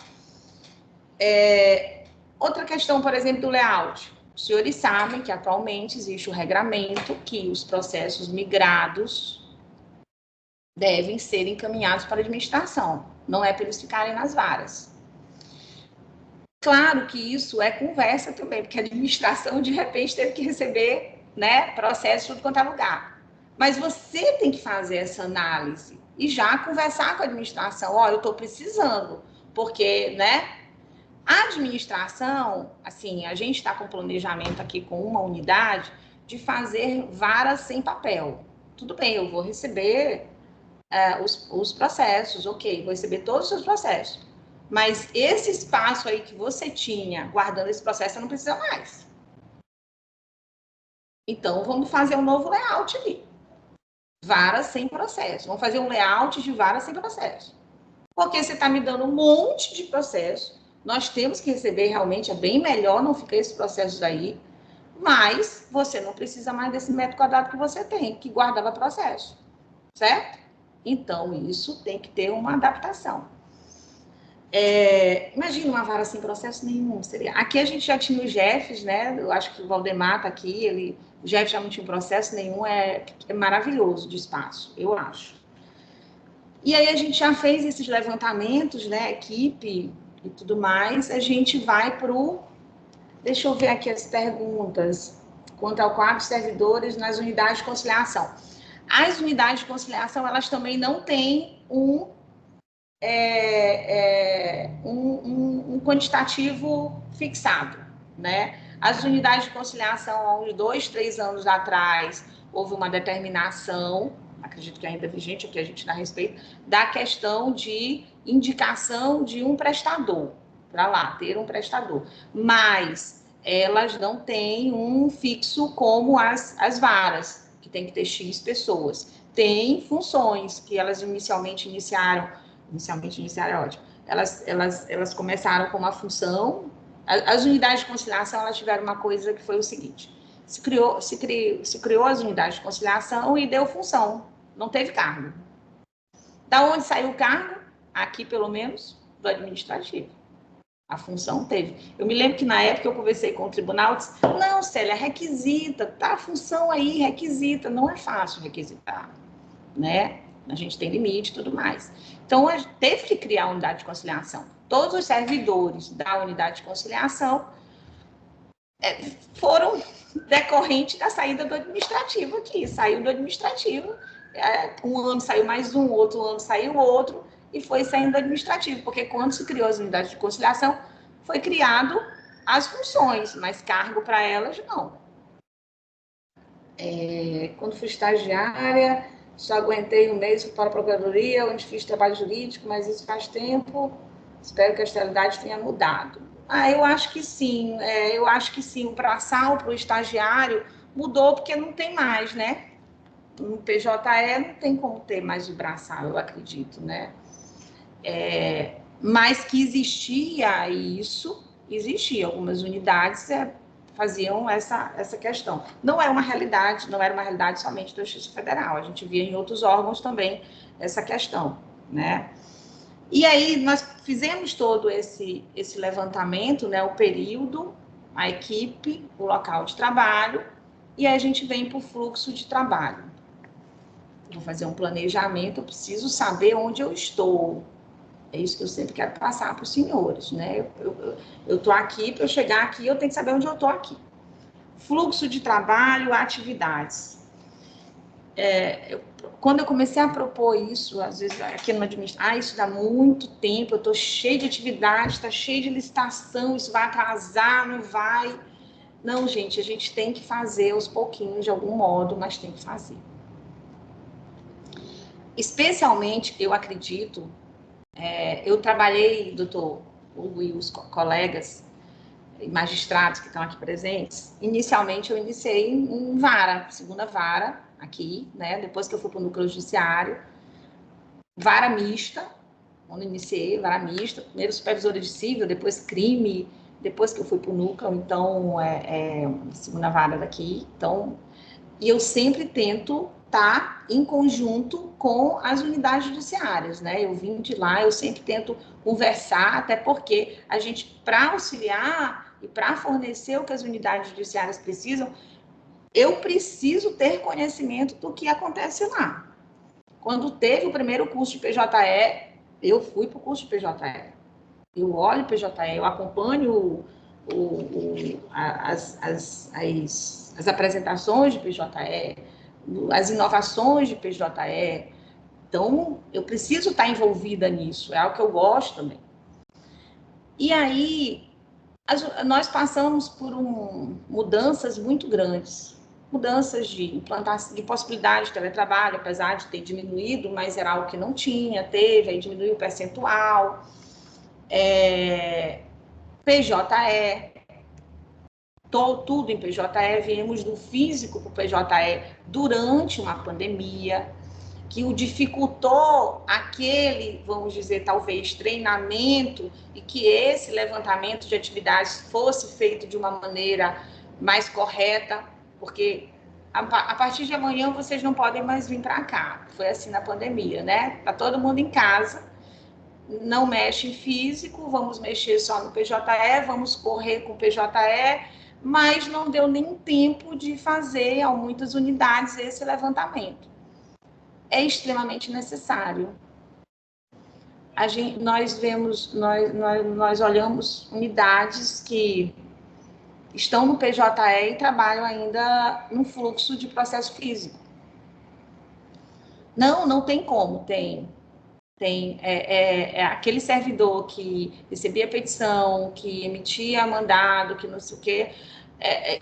Outra questão, por exemplo, do layout. Os senhores sabem que atualmente existe o regramento que os processos migrados devem ser encaminhados para a administração, não é para eles ficarem nas varas. Claro que isso é conversa também, porque a administração, de repente, teve que receber, né, processo de quanto é lugar. Mas você tem que fazer essa análise e já conversar com a administração. Olha, eu estou precisando, porque, né, a administração, assim, a gente está com planejamento aqui com uma unidade de fazer varas sem papel. Tudo bem, eu vou receber os processos, ok, vou receber todos os seus processos. Mas esse espaço aí que você tinha guardando esse processo, você não precisa mais. Então, vamos fazer um novo layout ali. Varas sem processo. Vamos fazer um layout de varas sem processo. Porque você está me dando um monte de processo. Nós temos que receber realmente, é bem melhor não ficar esses processos aí, mas você não precisa mais desse metro quadrado que você tem, que guardava processo. Certo? Então, isso tem que ter uma adaptação. Imagina uma vara sem processo nenhum. Aqui a gente já tinha os Jeffs, né? Eu acho que o Valdemar está aqui, o Jeff já não tinha processo nenhum, é maravilhoso de espaço, eu acho. E aí a gente já fez esses levantamentos, né? Equipe e tudo mais, a gente vai para o... Deixa eu ver aqui as perguntas. Quanto ao quadro de servidores nas unidades de conciliação. As unidades de conciliação, elas também não têm um quantitativo fixado, né? As unidades de conciliação, há uns 2, 3 anos atrás, houve uma determinação, acredito que ainda é vigente, o que a gente dá respeito, da questão de indicação de um prestador, para lá, ter um prestador. Mas elas não têm um fixo como as varas, que tem que ter X pessoas. Tem funções que elas inicialmente iniciaram é ótimo. Elas começaram com uma função. As unidades de conciliação, elas tiveram uma coisa que foi o seguinte: se criou as unidades de conciliação e deu função, não teve cargo. Da onde saiu o cargo? Aqui, pelo menos, do administrativo. A função teve. Eu me lembro que na época eu conversei com o tribunal e disse: não, Célia, requisita, tá a função aí, requisita. Não é fácil requisitar, né? A gente tem limite e tudo mais. Então, teve que criar a unidade de conciliação. Todos os servidores da unidade de conciliação foram decorrentes da saída do administrativo aqui. Saiu do administrativo, um ano saiu mais um, outro ano saiu outro, e foi saindo do administrativo, porque quando se criou as unidades de conciliação, foi criado as funções, mas cargo para elas, não. Quando fui estagiária, só aguentei um mês para a procuradoria, onde fiz trabalho jurídico, mas isso faz tempo. Espero que a realidade tenha mudado. Eu acho que sim. Eu acho que sim. O braçal para o estagiário mudou porque não tem mais, né? No PJE não tem como ter mais o braçal, eu acredito, né? Mas que existia isso, existia. Algumas unidades faziam essa questão. Não era uma realidade somente da Justiça Federal, a gente via em outros órgãos também essa questão, né? E aí nós fizemos todo esse levantamento, né, o período, a equipe, o local de trabalho, e aí a gente vem para o fluxo de trabalho. Vou fazer um planejamento, eu preciso saber onde eu estou. É isso que eu sempre quero passar para os senhores, né? Eu estou aqui, para eu chegar aqui, eu tenho que saber onde eu estou aqui. Fluxo de trabalho, atividades. Quando eu comecei a propor isso, às vezes aqui no administração, isso dá muito tempo, eu estou cheio de atividade, está cheio de licitação, isso vai atrasar, não vai. Não, gente, a gente tem que fazer aos pouquinhos, de algum modo, mas tem que fazer. Especialmente, eu acredito, eu trabalhei, doutor Hugo e os colegas, magistrados que estão aqui presentes, inicialmente eu iniciei em vara, segunda vara, aqui, né? Depois que eu fui para o núcleo judiciário, vara mista, onde iniciei, vara mista, primeiro supervisora de civil, depois crime, depois que eu fui para o núcleo, então, segunda vara daqui, então, e eu sempre tento estar em conjunto com as unidades judiciárias, né? Eu vim de lá, eu sempre tento conversar, até porque a gente, para auxiliar e para fornecer o que as unidades judiciárias precisam, eu preciso ter conhecimento do que acontece lá. Quando teve o primeiro curso de PJE, eu fui para o curso de PJE. Eu olho o PJE, eu acompanho as apresentações de PJE, as inovações de PJE. Então, eu preciso estar envolvida nisso, é algo que eu gosto também. E aí, nós passamos por mudanças muito grandes, mudanças de implantação, de possibilidade de teletrabalho, apesar de ter diminuído, mas era algo que não tinha, teve, aí diminuiu o percentual, PJE, tudo em PJE, viemos do físico para o PJE durante uma pandemia, que o dificultou aquele, vamos dizer, talvez, treinamento, e que esse levantamento de atividades fosse feito de uma maneira mais correta, porque a partir de amanhã vocês não podem mais vir para cá. Foi assim na pandemia, né? Tá todo mundo em casa, não mexe em físico, vamos mexer só no PJE, vamos correr com o PJE, mas não deu nem tempo de fazer, a muitas unidades, esse levantamento. É extremamente necessário. Nós olhamos unidades que estão no PJE e trabalham ainda no fluxo de processo físico. Não tem como, tem aquele servidor que recebia a petição, que emitia mandado, que não sei o quê,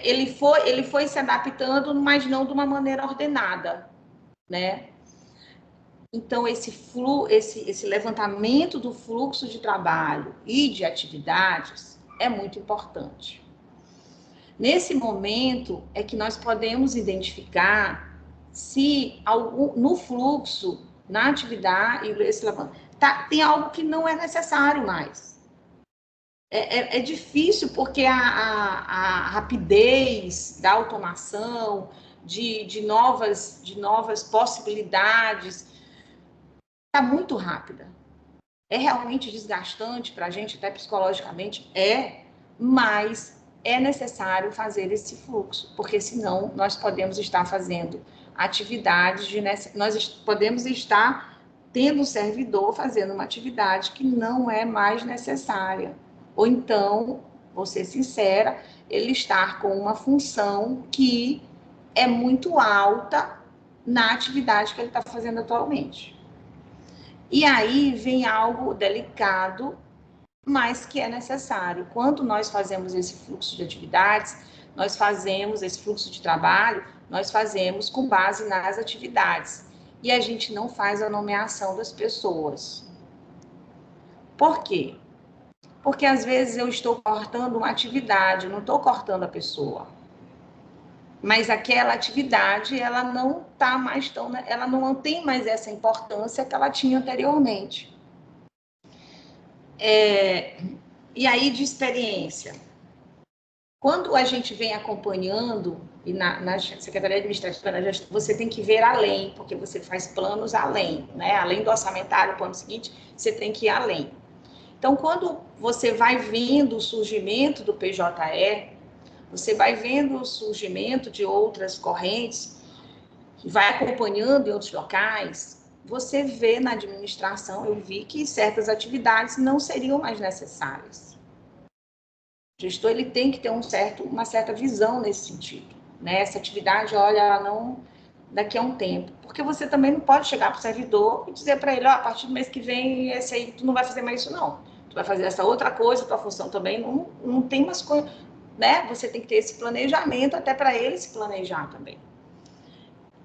ele foi se adaptando, mas não de uma maneira ordenada, né? Então, esse levantamento do fluxo de trabalho e de atividades é muito importante. Nesse momento é que nós podemos identificar se no fluxo, na atividade, tem algo que não é necessário mais. É difícil porque a rapidez da automação, de novas possibilidades, está muito rápida. É realmente desgastante para a gente, até psicologicamente, mas é necessário fazer esse fluxo, porque senão nós podemos estar fazendo atividades, nós podemos estar tendo um servidor fazendo uma atividade que não é mais necessária. Ou então, vou ser sincera, ele estar com uma função que é muito alta na atividade que ele está fazendo atualmente. E aí vem algo delicado, mas que é necessário. Quando nós fazemos esse fluxo de atividades, nós fazemos esse fluxo de trabalho, nós fazemos com base nas atividades. E a gente não faz a nomeação das pessoas. Por quê? Porque às vezes eu estou cortando uma atividade, eu não estou cortando a pessoa. Mas aquela atividade, ela não está mais ela não tem mais essa importância que ela tinha anteriormente. E aí, de experiência, Quando a gente vem acompanhando, e na Secretaria Administrativa, você tem que ver além, porque você faz planos além, né? Além do orçamentário, o plano seguinte, você tem que ir além. Então, quando você vai vendo o surgimento do PJE, você vai vendo o surgimento de outras correntes, vai acompanhando em outros locais, você vê na administração, eu vi que certas atividades não seriam mais necessárias. O gestor ele tem que ter uma certa visão nesse sentido. Né? Essa atividade, olha, ela não daqui a um tempo. Porque você também não pode chegar para o servidor e dizer para ele, ó, a partir do mês que vem, esse aí, tu não vai fazer mais isso, não. Tu vai fazer essa outra coisa, tua função também não tem umas coisas, né? Você tem que ter esse planejamento até para ele se planejar também.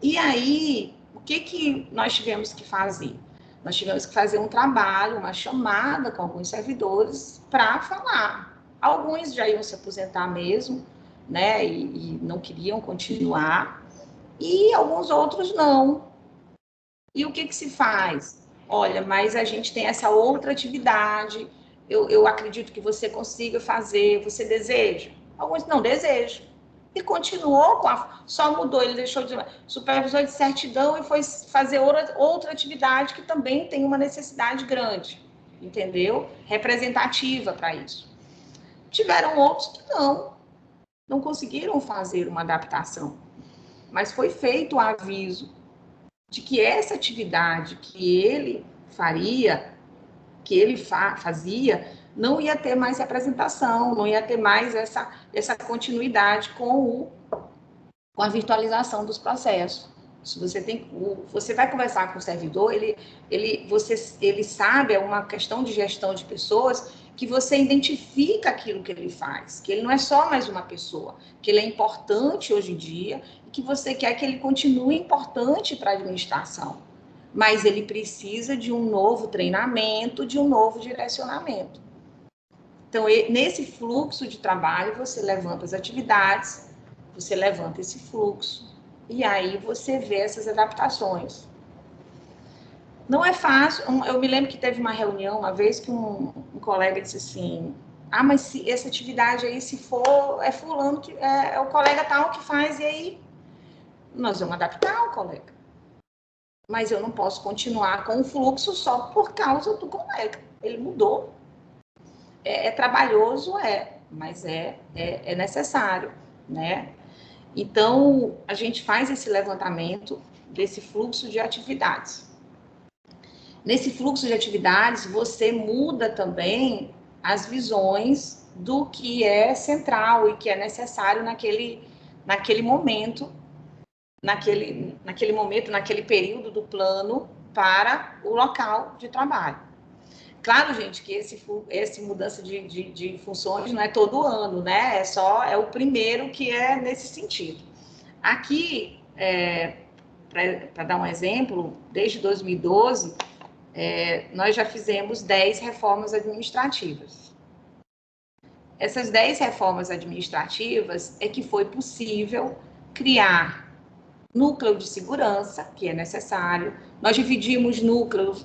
E aí, o que nós tivemos que fazer? Nós tivemos que fazer um trabalho, uma chamada com alguns servidores para falar. Alguns já iam se aposentar mesmo, né, e não queriam continuar, e alguns outros não. E o que se faz? Olha, mas a gente tem essa outra atividade, eu acredito que você consiga fazer, você deseja? Alguns não desejam. E continuou só mudou, ele deixou de supervisor de certidão e foi fazer outra atividade que também tem uma necessidade grande, entendeu? Representativa para isso. Tiveram outros que não conseguiram fazer uma adaptação, mas foi feito o aviso de que essa atividade que ele faria, que ele fazia, não ia ter mais representação, não ia ter mais essa continuidade com a virtualização dos processos. Se você vai conversar com o servidor, ele sabe, é uma questão de gestão de pessoas, que você identifica aquilo que ele faz, que ele não é só mais uma pessoa, que ele é importante hoje em dia e que você quer que ele continue importante para a administração. Mas ele precisa de um novo treinamento, de um novo direcionamento. Então, nesse fluxo de trabalho, você levanta as atividades, você levanta esse fluxo, e aí você vê essas adaptações. Não é fácil. Eu me lembro que teve uma reunião uma vez que um colega disse assim, mas se essa atividade aí, se for, é fulano, é o colega tal que faz, e aí nós vamos adaptar o colega. Mas eu não posso continuar com o fluxo só por causa do colega. Ele mudou. É trabalhoso, mas é necessário, né? Então, a gente faz esse levantamento desse fluxo de atividades. Nesse fluxo de atividades, você muda também as visões do que é central e que é necessário naquele momento, naquele período do plano para o local de trabalho. Claro, gente, que essa mudança de funções não é todo ano, né? É o primeiro que é nesse sentido. Aqui, para dar um exemplo, desde 2012, nós já fizemos 10 reformas administrativas. Essas 10 reformas administrativas é que foi possível criar núcleo de segurança, que é necessário. Nós dividimos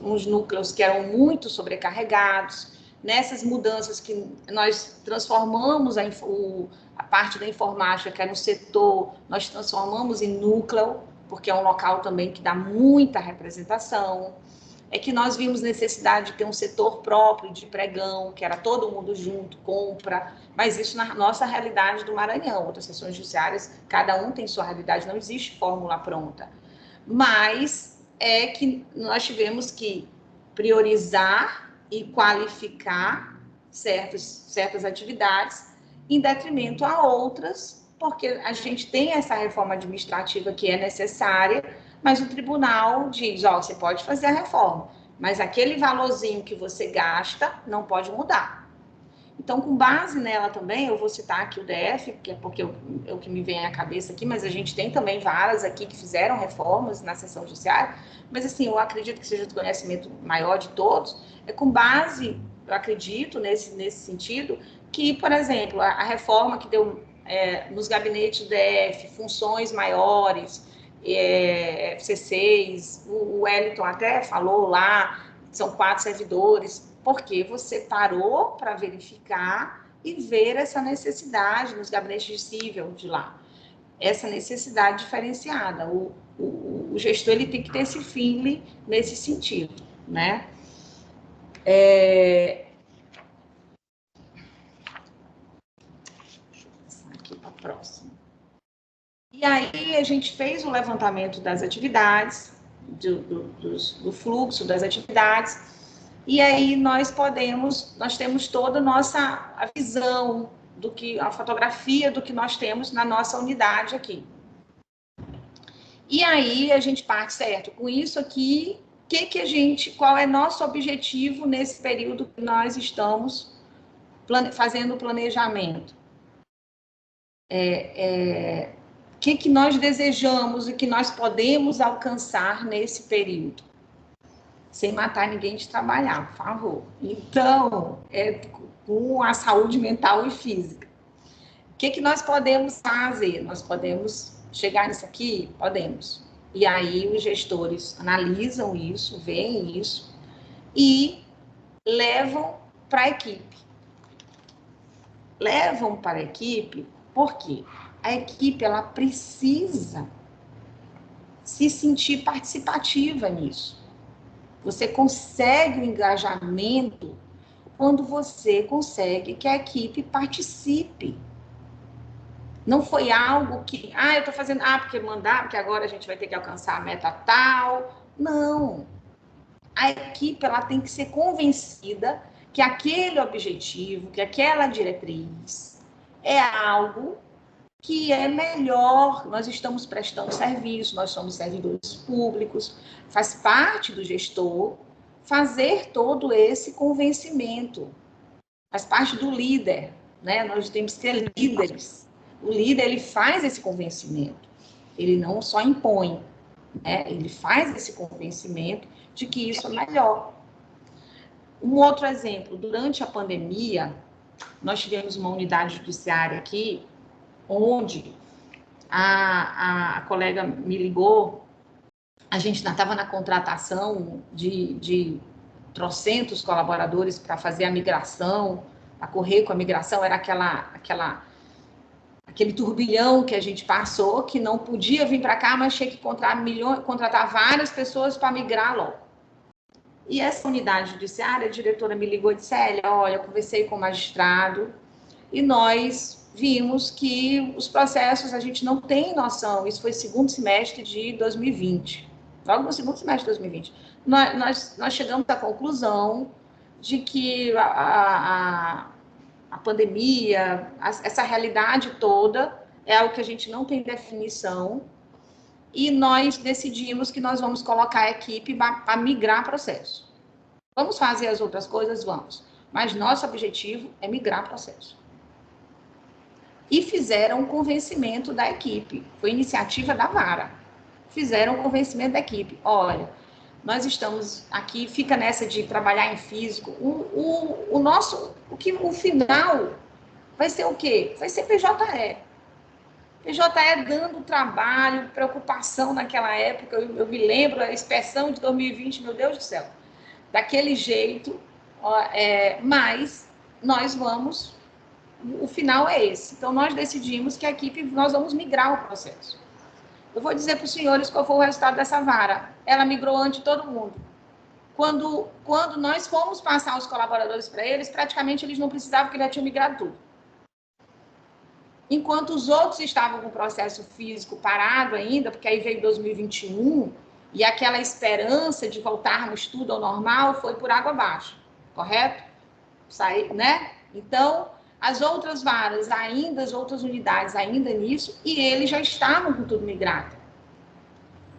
uns núcleos que eram muito sobrecarregados. Nessas mudanças que nós transformamos a parte da informática, que é no setor, nós transformamos em núcleo, porque é um local também que dá muita representação. É que nós vimos necessidade de ter um setor próprio de pregão, que era todo mundo junto, compra, mas isso na nossa realidade do Maranhão. Outras seções judiciárias, cada um tem sua realidade, não existe fórmula pronta. Mas é que nós tivemos que priorizar e qualificar certas atividades em detrimento a outras, porque a gente tem essa reforma administrativa que é necessária, mas o tribunal diz, você pode fazer a reforma, mas aquele valorzinho que você gasta não pode mudar. Então, com base nela também, eu vou citar aqui o DF, que é porque é o que me vem à cabeça aqui, mas a gente tem também várias aqui que fizeram reformas na seção judiciária, mas assim, eu acredito que seja o conhecimento maior de todos, com base, eu acredito nesse sentido, que, por exemplo, a reforma que deu nos gabinetes do DF, funções maiores, FC6, o Wellington até falou lá, são 4 servidores, porque você parou para verificar e ver essa necessidade nos gabinetes de cível de lá, essa necessidade diferenciada. O gestor ele tem que ter esse feeling nesse sentido, né? Deixa eu passar aqui para a próxima. E aí a gente fez o levantamento das atividades, do fluxo das atividades, e aí nós temos toda a visão a fotografia do que nós temos na nossa unidade aqui. E aí a gente parte, certo, com isso aqui, qual é nosso objetivo nesse período que nós estamos fazendo o planejamento? O que nós desejamos e que nós podemos alcançar nesse período? Sem matar ninguém de trabalhar, por favor. Então, com a saúde mental e física. O que nós podemos fazer? Nós podemos chegar nisso aqui? Podemos. E aí os gestores analisam isso, veem isso e levam para a equipe. Levam para a equipe porque a equipe ela precisa se sentir participativa nisso. Você consegue o engajamento quando você consegue que a equipe participe. Não foi algo que, eu estou fazendo, porque agora a gente vai ter que alcançar a meta tal. Não. A equipe ela tem que ser convencida que aquele objetivo, que aquela diretriz é algo que é melhor. Nós estamos prestando serviço, nós somos servidores públicos, faz parte do gestor fazer todo esse convencimento, faz parte do líder, né? Nós temos que ser líderes. O líder, ele faz esse convencimento, ele não só impõe, né? Ele faz esse convencimento de que isso é melhor. Um outro exemplo, durante a pandemia, nós tivemos uma unidade judiciária aqui, onde a colega me ligou, a gente ainda estava na contratação de trocentos colaboradores para fazer a migração, para correr com a migração, era aquele turbilhão que a gente passou, que não podia vir para cá, mas tinha que contratar várias pessoas para migrar logo. E essa unidade judiciária, a diretora me ligou e disse, olha, eu conversei com o magistrado e nós vimos que os processos a gente não tem noção. Isso foi segundo semestre de 2020. Logo no segundo semestre de 2020. Nós chegamos à conclusão de que a pandemia, essa realidade toda, é algo que a gente não tem definição, e nós decidimos que nós vamos colocar a equipe para migrar processo. Vamos fazer as outras coisas? Vamos. Mas nosso objetivo é migrar processo. E fizeram um convencimento da equipe. Foi iniciativa da vara. Fizeram um convencimento da equipe. Olha, nós estamos aqui, fica nessa de trabalhar em físico. O final vai ser o quê? Vai ser PJE. PJE dando trabalho, preocupação naquela época. Eu me lembro, a inspeção de 2020, meu Deus do céu. Daquele jeito, mas nós vamos... O final é esse. Então, nós decidimos que a equipe, nós vamos migrar o processo. Eu vou dizer para os senhores qual foi o resultado dessa vara. Ela migrou antes de todo mundo. Quando nós fomos passar os colaboradores para eles, praticamente eles não precisavam, porque já tinham migrado tudo. Enquanto os outros estavam com o processo físico parado ainda, porque aí veio 2021, e aquela esperança de voltarmos tudo ao normal foi por água abaixo, correto? Né? Então, as outras varas, as outras unidades ainda nisso, e eles já estavam com tudo migrado.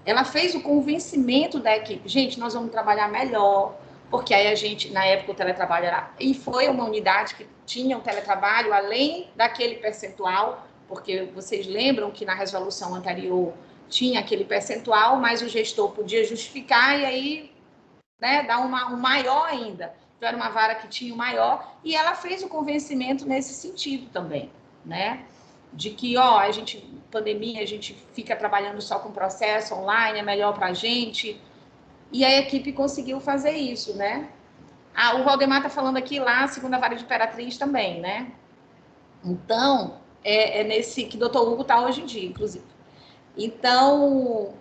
Ela fez o convencimento da equipe. Gente, nós vamos trabalhar melhor, porque aí a gente, na época, o teletrabalho era... E foi uma unidade que tinha um teletrabalho além daquele percentual, porque vocês lembram que na resolução anterior tinha aquele percentual, mas o gestor podia justificar e aí, né, dar um maior ainda. Então, era uma vara que tinha o maior, e ela fez o convencimento nesse sentido também, né? De que, pandemia, a gente fica trabalhando só com processo online, é melhor para a gente. E a equipe conseguiu fazer isso, né? O Valdemar está falando aqui lá, a segunda vara de Imperatriz também, né? Então, é nesse que o doutor Hugo está hoje em dia, inclusive. Então,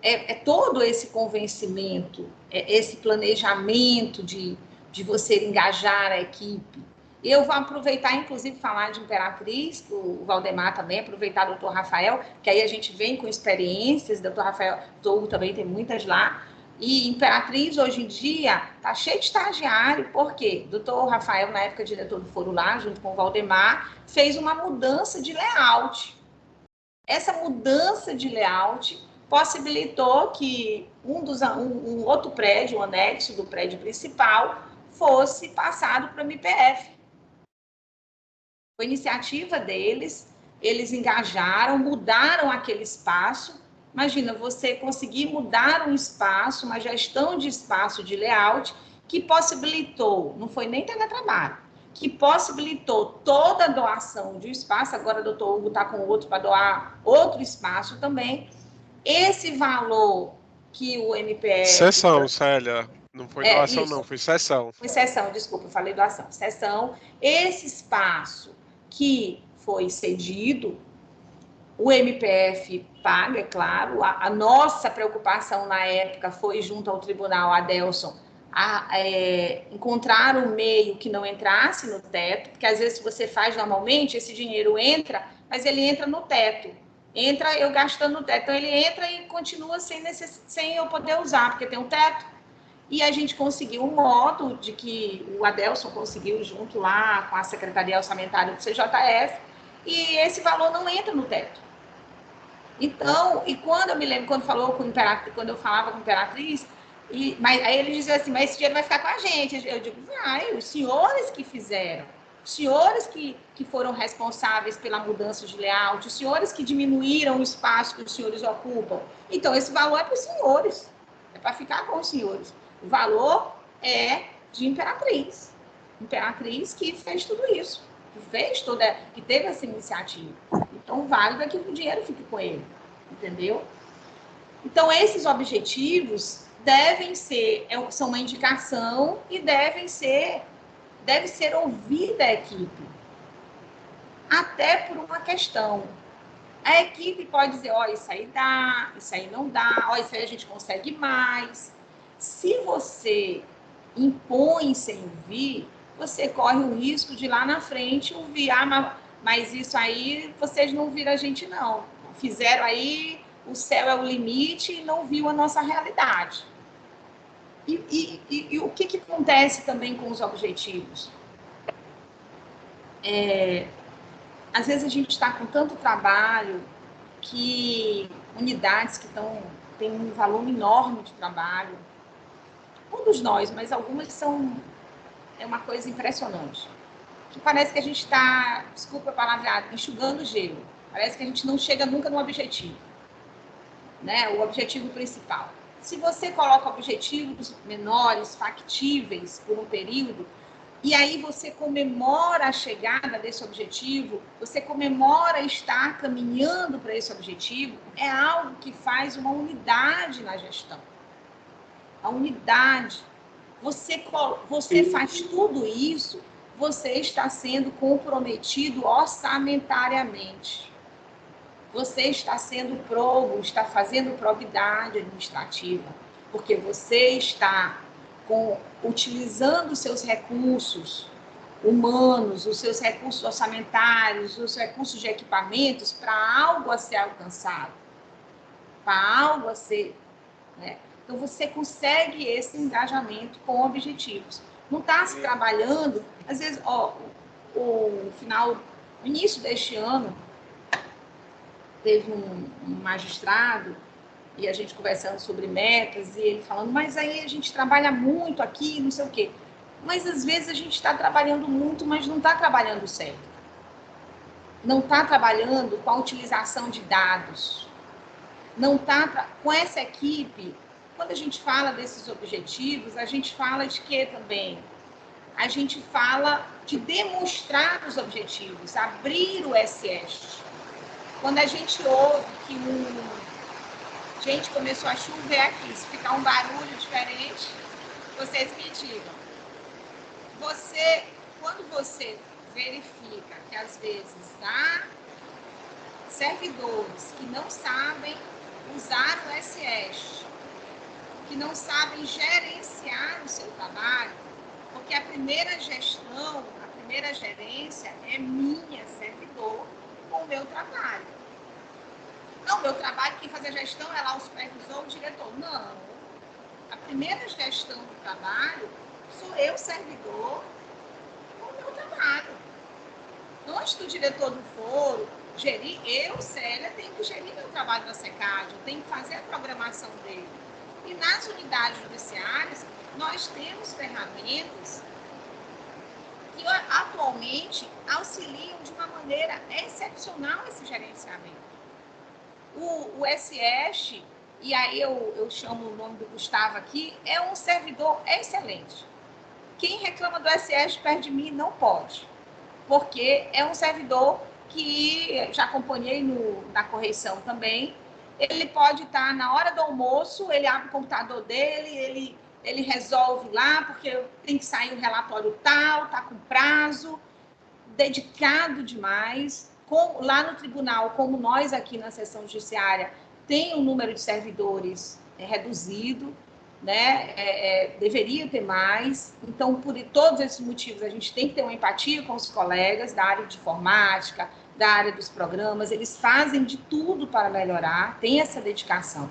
todo esse convencimento, esse planejamento de você engajar a equipe. Eu vou aproveitar, inclusive, falar de Imperatriz, o Valdemar também, aproveitar o doutor Rafael, que aí a gente vem com experiências, doutor Rafael, doutor Hugo também tem muitas lá, e Imperatriz, hoje em dia, está cheio de estagiário, por quê? Doutor Rafael, na época diretor do foro lá, junto com o Valdemar, fez uma mudança de layout. Essa mudança de layout possibilitou que um outro prédio, um anexo do prédio principal, fosse passado para o MPF. Foi iniciativa deles, eles engajaram, mudaram aquele espaço. Imagina, você conseguir mudar um espaço, uma gestão de espaço de layout, que possibilitou, não foi nem teletrabalho, que possibilitou toda a doação de um espaço. Agora o doutor Hugo está com outro para doar outro espaço também. Esse valor que o MPF... Sessão, Célia. Não foi doação, isso. não, foi sessão. Foi sessão, desculpa, eu falei doação. Sessão. Esse espaço que foi cedido, o MPF paga, é claro. A nossa preocupação na época foi, junto ao tribunal, Adelson, encontrar um meio que não entrasse no teto, porque às vezes você faz normalmente, esse dinheiro entra, mas ele entra no teto. Entra eu gastando no teto. Então, ele entra e continua sem eu poder usar, porque tem um teto. E a gente conseguiu um modo de que o Adelson conseguiu junto lá com a Secretaria Orçamentária do CJF, e esse valor não entra no teto. Então, e quando eu me lembro, quando eu falava com a Imperatriz, mas aí ele dizia assim, mas esse dinheiro vai ficar com a gente. Eu digo, vai, os senhores que fizeram, os senhores que foram responsáveis pela mudança de layout, os senhores que diminuíram o espaço que os senhores ocupam. Então, esse valor é para os senhores, é para ficar com os senhores. O valor é de Imperatriz. Imperatriz que fez tudo isso, que teve essa iniciativa. Então, o válido é que o dinheiro fique com ele, entendeu? Então, esses objetivos são uma indicação e deve ser ouvida a equipe. Até por uma questão. A equipe pode dizer, isso aí dá, isso aí não dá, isso aí a gente consegue mais. Se você impõe sem ouvir, você corre o risco de lá na frente ouvir, mas isso aí vocês não viram a gente não. Fizeram aí, o céu é o limite e não viu a nossa realidade. E o que acontece também com os objetivos? Às vezes a gente está com tanto trabalho que unidades que têm um volume enorme de trabalho, todos nós, mas algumas é uma coisa impressionante, que parece que a gente está, desculpa a palavra, enxugando gelo, parece que a gente não chega nunca no objetivo, né? O objetivo principal. Se você coloca objetivos menores, factíveis por um período, e aí você comemora a chegada desse objetivo, você comemora estar caminhando para esse objetivo, é algo que faz uma unidade na gestão. A unidade. Você faz tudo isso, você está sendo comprometido orçamentariamente. Você está sendo probo, está fazendo probidade administrativa, porque você está utilizando os seus recursos humanos, os seus recursos orçamentários, os recursos de equipamentos para algo a ser alcançado, para algo a ser... né? Então, você consegue esse engajamento com objetivos. Não está se trabalhando... Às vezes, o início deste ano, teve um magistrado, e a gente conversando sobre metas, e ele falando, mas aí a gente trabalha muito aqui, não sei o quê. Mas, às vezes, a gente está trabalhando muito, mas não está trabalhando certo. Não está trabalhando com a utilização de dados. Não está... Com essa equipe, quando a gente fala desses objetivos, a gente fala de quê também? A gente fala de demonstrar os objetivos, abrir o SS. Quando a gente ouve que gente, começou a chover aqui, se ficar um barulho diferente, vocês me digam. Quando você verifica que, às vezes, há servidores que não sabem usar o SES, que não sabem gerenciar o seu trabalho, porque a primeira gestão, a primeira gerência é minha, servidor, com o meu trabalho. Não, meu trabalho, quem faz a gestão é lá o supervisor, o diretor. Não. A primeira gestão do trabalho sou eu, servidor, com o meu trabalho. Antes do diretor do foro gerir, eu, Célia, tenho que gerir meu trabalho na SECAD, eu tenho que fazer a programação dele. E nas unidades judiciárias, nós temos ferramentas que atualmente auxiliam de uma maneira excepcional esse gerenciamento. O SES, e aí eu chamo o nome do Gustavo aqui, é um servidor excelente. Quem reclama do SES perto de mim não pode, porque é um servidor que já acompanhei na correição também. Ele pode estar na hora do almoço, ele abre o computador dele, ele resolve lá, porque tem que sair um relatório tal, está com prazo, dedicado demais. Lá no tribunal, como nós aqui na seção judiciária, tem um número de servidores reduzido, né? Deveria ter mais. Então, por todos esses motivos, a gente tem que ter uma empatia com os colegas da área de informática, da área dos programas. Eles fazem de tudo para melhorar, tem essa dedicação.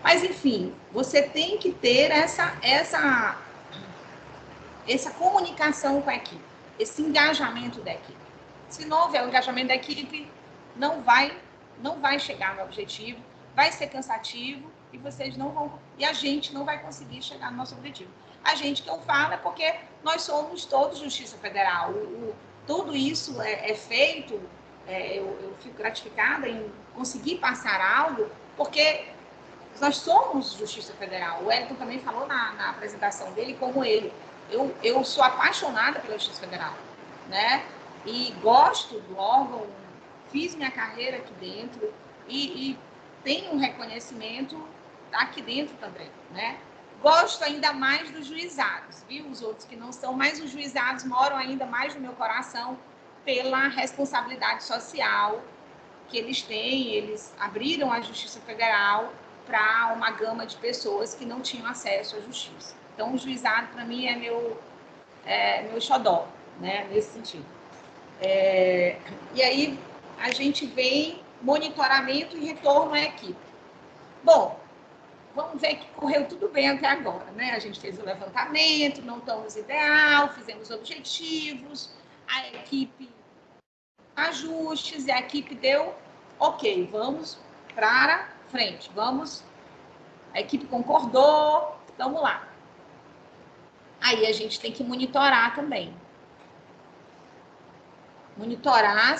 Mas, enfim, você tem que ter essa comunicação com a equipe, esse engajamento da equipe. Se não houver o engajamento da equipe, não vai chegar no objetivo, vai ser cansativo e vocês não vão, e a gente não vai conseguir chegar no nosso objetivo. A gente que eu falo é porque nós somos todos Justiça Federal. Tudo isso é feito, eu fico gratificada em conseguir passar algo, porque nós somos Justiça Federal. O Elton também falou na apresentação dele, como ele. Eu sou apaixonada pela Justiça Federal, né? E gosto do órgão, fiz minha carreira aqui dentro e tenho um reconhecimento aqui dentro também, né? Gosto ainda mais dos juizados, viu? Os outros que não são, mas os juizados moram ainda mais no meu coração pela responsabilidade social que eles têm. Eles abriram a Justiça Federal para uma gama de pessoas que não tinham acesso à justiça. Então, o juizado, para mim, é meu xodó, né? Nesse sentido. E aí, a gente vem monitoramento e retorno à equipe. Bom, vamos ver que correu tudo bem até agora, né? A gente fez o levantamento, não estamos ideal, fizemos objetivos, a equipe ajustes, e a equipe deu ok, vamos para frente, a equipe concordou, vamos lá. Aí a gente tem que monitorar também. Monitorar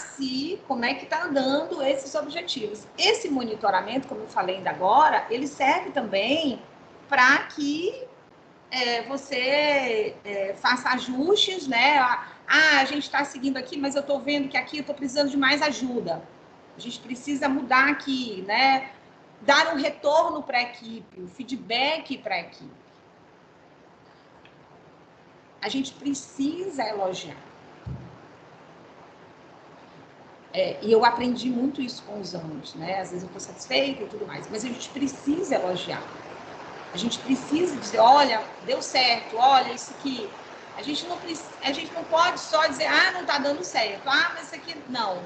como é que está andando esses objetivos. Esse monitoramento, como eu falei ainda agora, ele serve também para que você faça ajustes, né? A gente está seguindo aqui, mas eu estou vendo que aqui eu estou precisando de mais ajuda. A gente precisa mudar aqui, né? Dar um retorno para a equipe, um feedback para a equipe. A gente precisa elogiar. E eu aprendi muito isso com os anos, né? Às vezes eu estou satisfeita e tudo mais, mas a gente precisa elogiar. A gente precisa dizer, olha, deu certo, olha, isso aqui. A gente não pode só dizer, não está dando certo, mas isso aqui, não.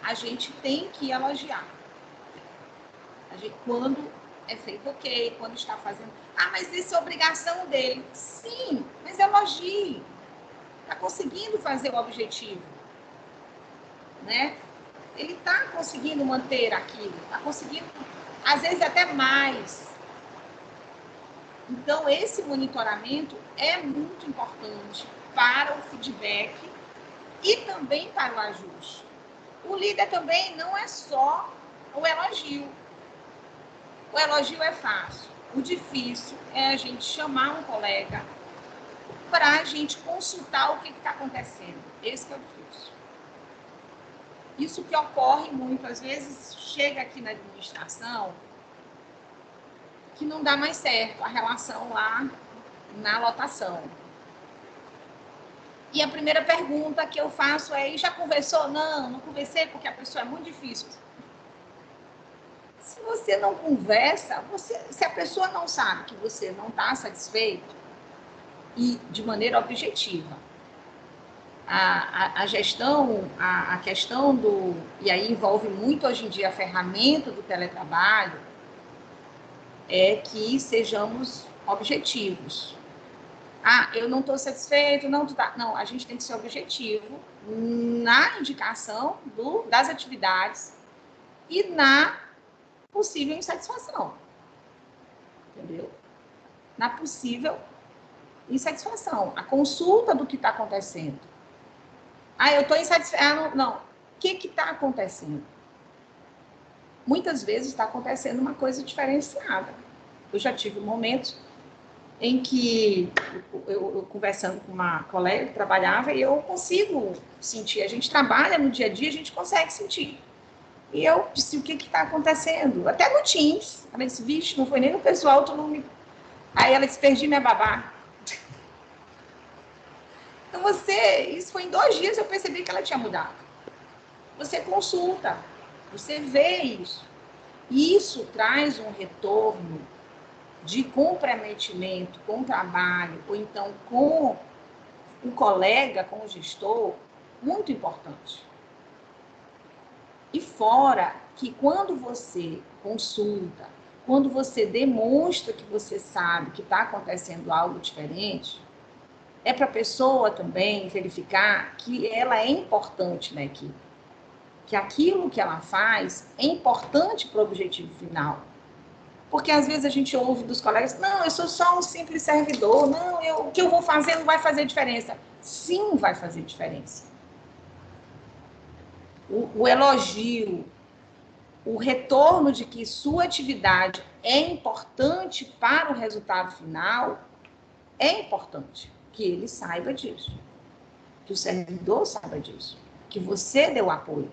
A gente tem que elogiar. Quando é feito ok, quando está fazendo, mas isso é obrigação dele. Sim, mas elogie. Está conseguindo fazer o objetivo, né? Ele está conseguindo manter aquilo, está conseguindo, às vezes até mais. Então, esse monitoramento é muito importante para o feedback e também para o ajuste. O líder também não é só o elogio. O elogio é fácil. O difícil é a gente chamar um colega para a gente consultar o que está acontecendo. Esse que é o difícil. Isso que ocorre muito, às vezes, chega aqui na administração que não dá mais certo a relação lá na lotação. E a primeira pergunta que eu faço é: e já conversou? Não, não conversei porque a pessoa é muito difícil. Se você não conversa, se a pessoa não sabe que você não está satisfeito, e de maneira objetiva, a gestão, a questão do... E aí envolve muito hoje em dia a ferramenta do teletrabalho, é que sejamos objetivos. Ah, eu não estou satisfeito, não, tá. Não, a gente tem que ser objetivo na indicação das atividades e na possível insatisfação. Entendeu? Na possível insatisfação. A consulta do que está acontecendo. Ah, eu estou insatisfeito. Ah, não. O que está acontecendo? Muitas vezes está acontecendo uma coisa diferenciada. Eu já tive momentos em que eu conversando com uma colega que trabalhava e eu consigo sentir. A gente trabalha no dia a dia, a gente consegue sentir. E eu disse: o que está acontecendo? Até no Teams. Ela disse: vixe, não foi nem no pessoal, tu não me... Aí ela disse: perdi minha babá. Então isso foi em 2 dias eu percebi que ela tinha mudado. Você consulta, você vê isso. E isso traz um retorno de comprometimento com o trabalho, ou então com o colega, com o gestor, muito importante. E fora que quando você consulta, quando você demonstra que você sabe que está acontecendo algo diferente, é para a pessoa também verificar que ela é importante na equipe. Que aquilo que ela faz é importante para o objetivo final. Porque às vezes a gente ouve dos colegas: não, eu sou só um simples servidor, não, o que eu vou fazer não vai fazer diferença. Sim, vai fazer diferença. O elogio, o retorno de que sua atividade é importante para o resultado final, é importante que ele saiba disso, que o servidor saiba disso, que você deu apoio.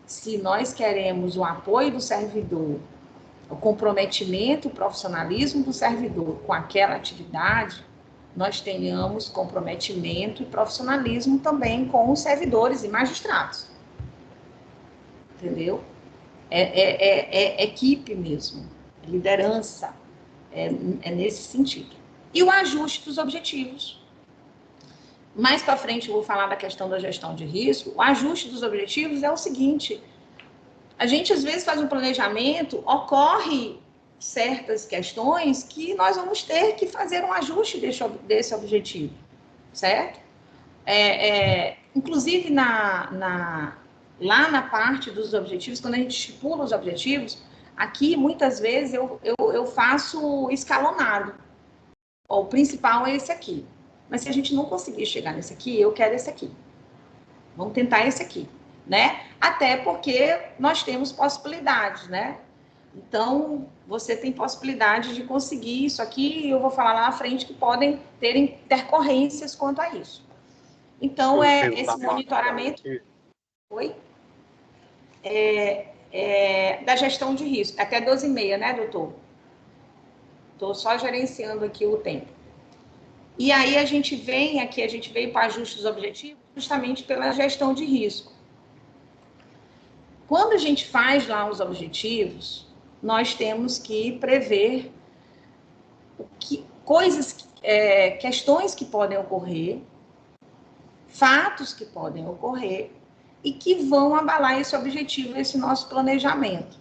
Se nós queremos o apoio do servidor, o comprometimento, o profissionalismo do servidor com aquela atividade, nós tenhamos comprometimento e profissionalismo também com os servidores e magistrados. Entendeu? É equipe mesmo, é liderança, é nesse sentido. E o ajuste dos objetivos. Mais para frente eu vou falar da questão da gestão de risco. O ajuste dos objetivos é o seguinte: a gente às vezes faz um planejamento, ocorre certas questões que nós vamos ter que fazer um ajuste desse objetivo, certo? Inclusive lá na parte dos objetivos, quando a gente estipula os objetivos, aqui muitas vezes eu faço escalonado. O principal é esse aqui. Mas se a gente não conseguir chegar nesse aqui, eu quero esse aqui. Vamos tentar esse aqui, né? Até porque nós temos possibilidades, né? Então, você tem possibilidade de conseguir isso aqui, e eu vou falar lá na frente que podem ter intercorrências quanto a isso. Então, esse monitoramento... Oi? Da gestão de risco. Até 12h30, né, doutor? Estou só gerenciando aqui o tempo. E aí a gente veio para ajuste dos objetivos justamente pela gestão de risco. Quando a gente faz lá os objetivos, nós temos que prever questões que podem ocorrer, fatos que podem ocorrer e que vão abalar esse objetivo, esse nosso planejamento.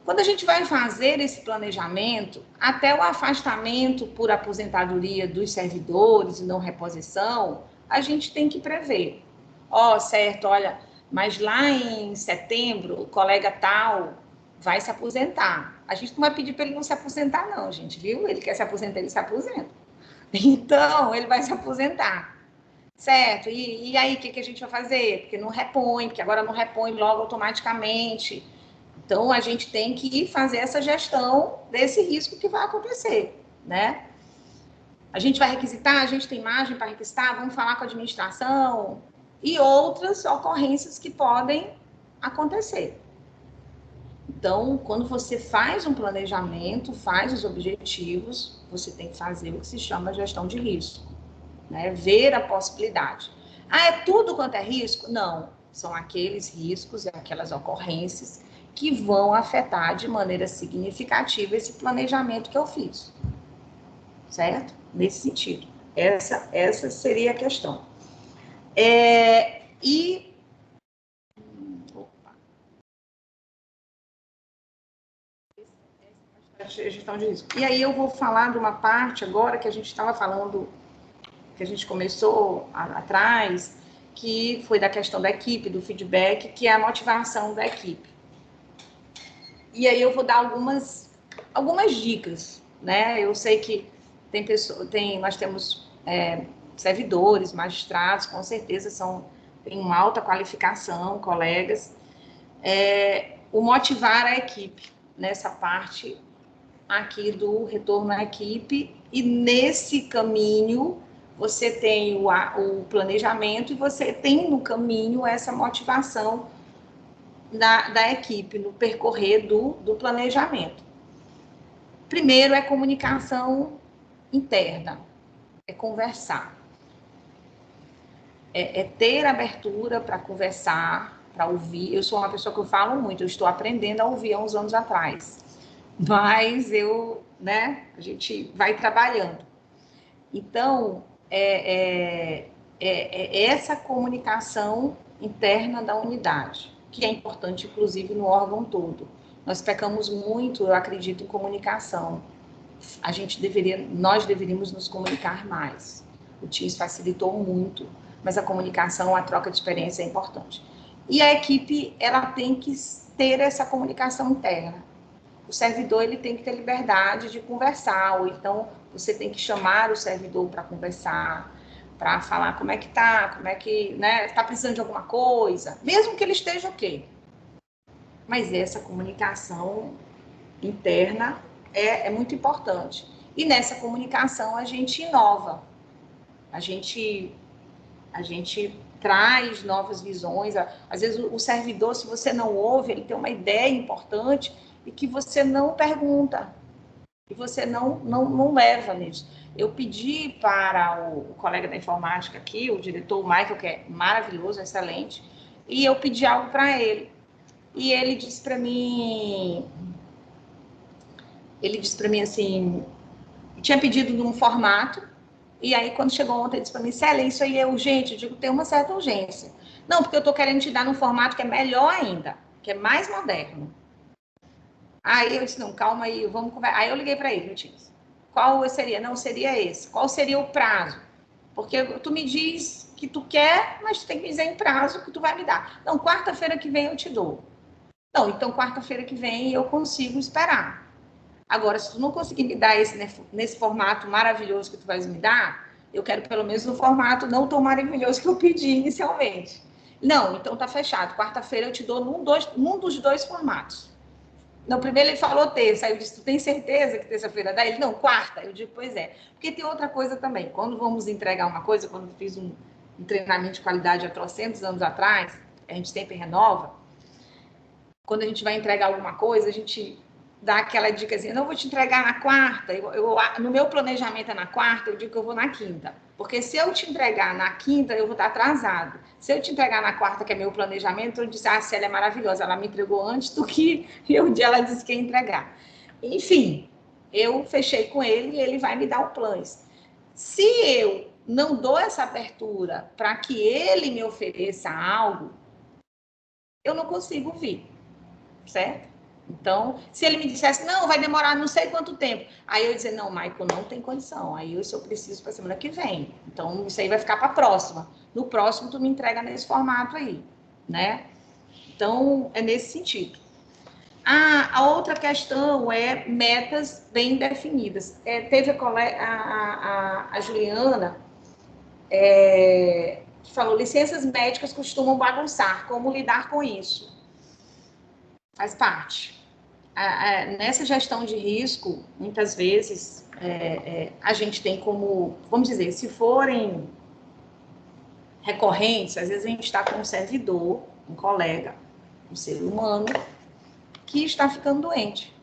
Quando a gente vai fazer esse planejamento, até o afastamento por aposentadoria dos servidores e não reposição, a gente tem que prever. Certo, olha, mas lá em setembro, o colega tal vai se aposentar. A gente não vai pedir para ele não se aposentar, não, gente, viu? Ele quer se aposentar, ele se aposenta. Então, ele vai se aposentar. Certo? E aí, o que a gente vai fazer? Porque não repõe, porque agora não repõe logo automaticamente. Então, a gente tem que fazer essa gestão desse risco que vai acontecer, né? A gente vai requisitar, a gente tem margem para requisitar, vamos falar com a administração e outras ocorrências que podem acontecer. Então, quando você faz um planejamento, faz os objetivos, você tem que fazer o que se chama gestão de risco. né? Ver a possibilidade. Ah, é tudo quanto é risco? Não, são aqueles riscos, aquelas ocorrências que vão afetar de maneira significativa esse planejamento que eu fiz, certo? Nesse sentido. Essa seria a questão. Gestão de risco. E aí eu vou falar de uma parte agora que a gente estava falando, que a gente começou atrás, que foi da questão da equipe, do feedback, que é a motivação da equipe. E aí eu vou dar algumas dicas, né? Eu sei que nós temos servidores, magistrados, com certeza têm uma alta qualificação, colegas. O motivar a equipe nessa parte aqui do retorno à equipe, e nesse caminho você tem o planejamento e você tem no caminho essa motivação da equipe no percorrer do planejamento. Primeiro é comunicação interna, é conversar, é ter abertura para conversar, para ouvir. Eu sou uma pessoa que eu falo muito, eu estou aprendendo a ouvir há uns anos atrás, mas a gente vai trabalhando. Então, essa comunicação interna da unidade, que é importante, inclusive, no órgão todo. Nós pecamos muito, eu acredito, em comunicação. Nós deveríamos nos comunicar mais. O TIS facilitou muito, mas a comunicação, a troca de experiência é importante. E a equipe, ela tem que ter essa comunicação interna. O servidor, ele tem que ter liberdade de conversar, ou então você tem que chamar o servidor para conversar, para falar como é que tá, como é que, né, está precisando de alguma coisa, mesmo que ele esteja ok. Mas essa comunicação interna é muito importante. E nessa comunicação a gente inova, a gente traz novas visões. Às vezes o servidor, se você não ouve, ele tem uma ideia importante e que você não pergunta, e você não leva nisso. Eu pedi para o colega da informática aqui, o diretor, o Michael, que é maravilhoso, excelente, e eu pedi algo para ele. E ele disse para mim assim, tinha pedido num formato, e aí quando chegou ontem, ele disse para mim, Célia, isso aí é urgente? Eu digo, tem uma certa urgência. Não, porque eu estou querendo te dar num formato que é melhor ainda, que é mais moderno. Aí eu disse, não, calma aí, vamos conversar. Aí eu liguei para ele, no Teams. Qual seria? Não, seria esse. Qual seria o prazo? Porque tu me diz que tu quer, mas tu tem que me dizer em prazo que tu vai me dar. Não, quarta-feira que vem eu te dou. Não, então quarta-feira que vem eu consigo esperar. Agora, se tu não conseguir me dar nesse formato maravilhoso que tu vais me dar, eu quero pelo menos no formato não tão maravilhoso que eu pedi inicialmente. Não, então tá fechado. Quarta-feira eu te dou num dos dois formatos. Não, primeiro ele falou terça, aí eu disse, tu tem certeza que terça-feira dá? Ele, não, quarta. Eu digo, pois é. Porque tem outra coisa também. Quando vamos entregar uma coisa, quando eu fiz um treinamento de qualidade há trocentos anos atrás, a gente sempre renova, quando a gente vai entregar alguma coisa, a gente dá aquela dicasinha, não, eu vou te entregar na quarta, no meu planejamento é na quarta, eu digo que eu vou na quinta. Porque se eu te entregar na quinta, eu vou estar atrasado. Se eu te entregar na quarta, que é meu planejamento, eu disse, a Célia é maravilhosa, ela me entregou antes do que ela disse que ia entregar. Enfim, eu fechei com ele e ele vai me dar o plans. Se eu não dou essa abertura para que ele me ofereça algo, eu não consigo vir, certo? Então, se ele me dissesse, não, vai demorar não sei quanto tempo, aí eu ia dizer, não, Michael, não tem condição, aí eu preciso para a semana que vem, então isso aí vai ficar para a próxima, no próximo tu me entrega nesse formato aí, né? Então, é nesse sentido. A outra questão é metas bem definidas. Teve a Juliana, que falou, licenças médicas costumam bagunçar, como lidar com isso? Faz parte. Nessa gestão de risco, muitas vezes, a gente tem como, vamos dizer, se forem recorrentes, às vezes a gente está com um servidor, um colega, um ser humano, que está ficando doente.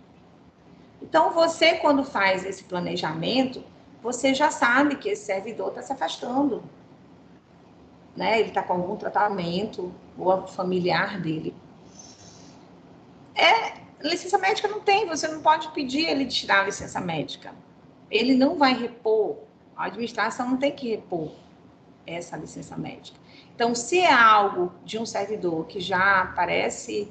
Então, você, quando faz esse planejamento, você já sabe que esse servidor está se afastando, né? Ele está com algum tratamento, ou familiar dele. Licença médica não tem, você não pode pedir ele de tirar a licença médica. Ele não vai repor, a administração não tem que repor essa licença médica. Então, se é algo de um servidor que já parece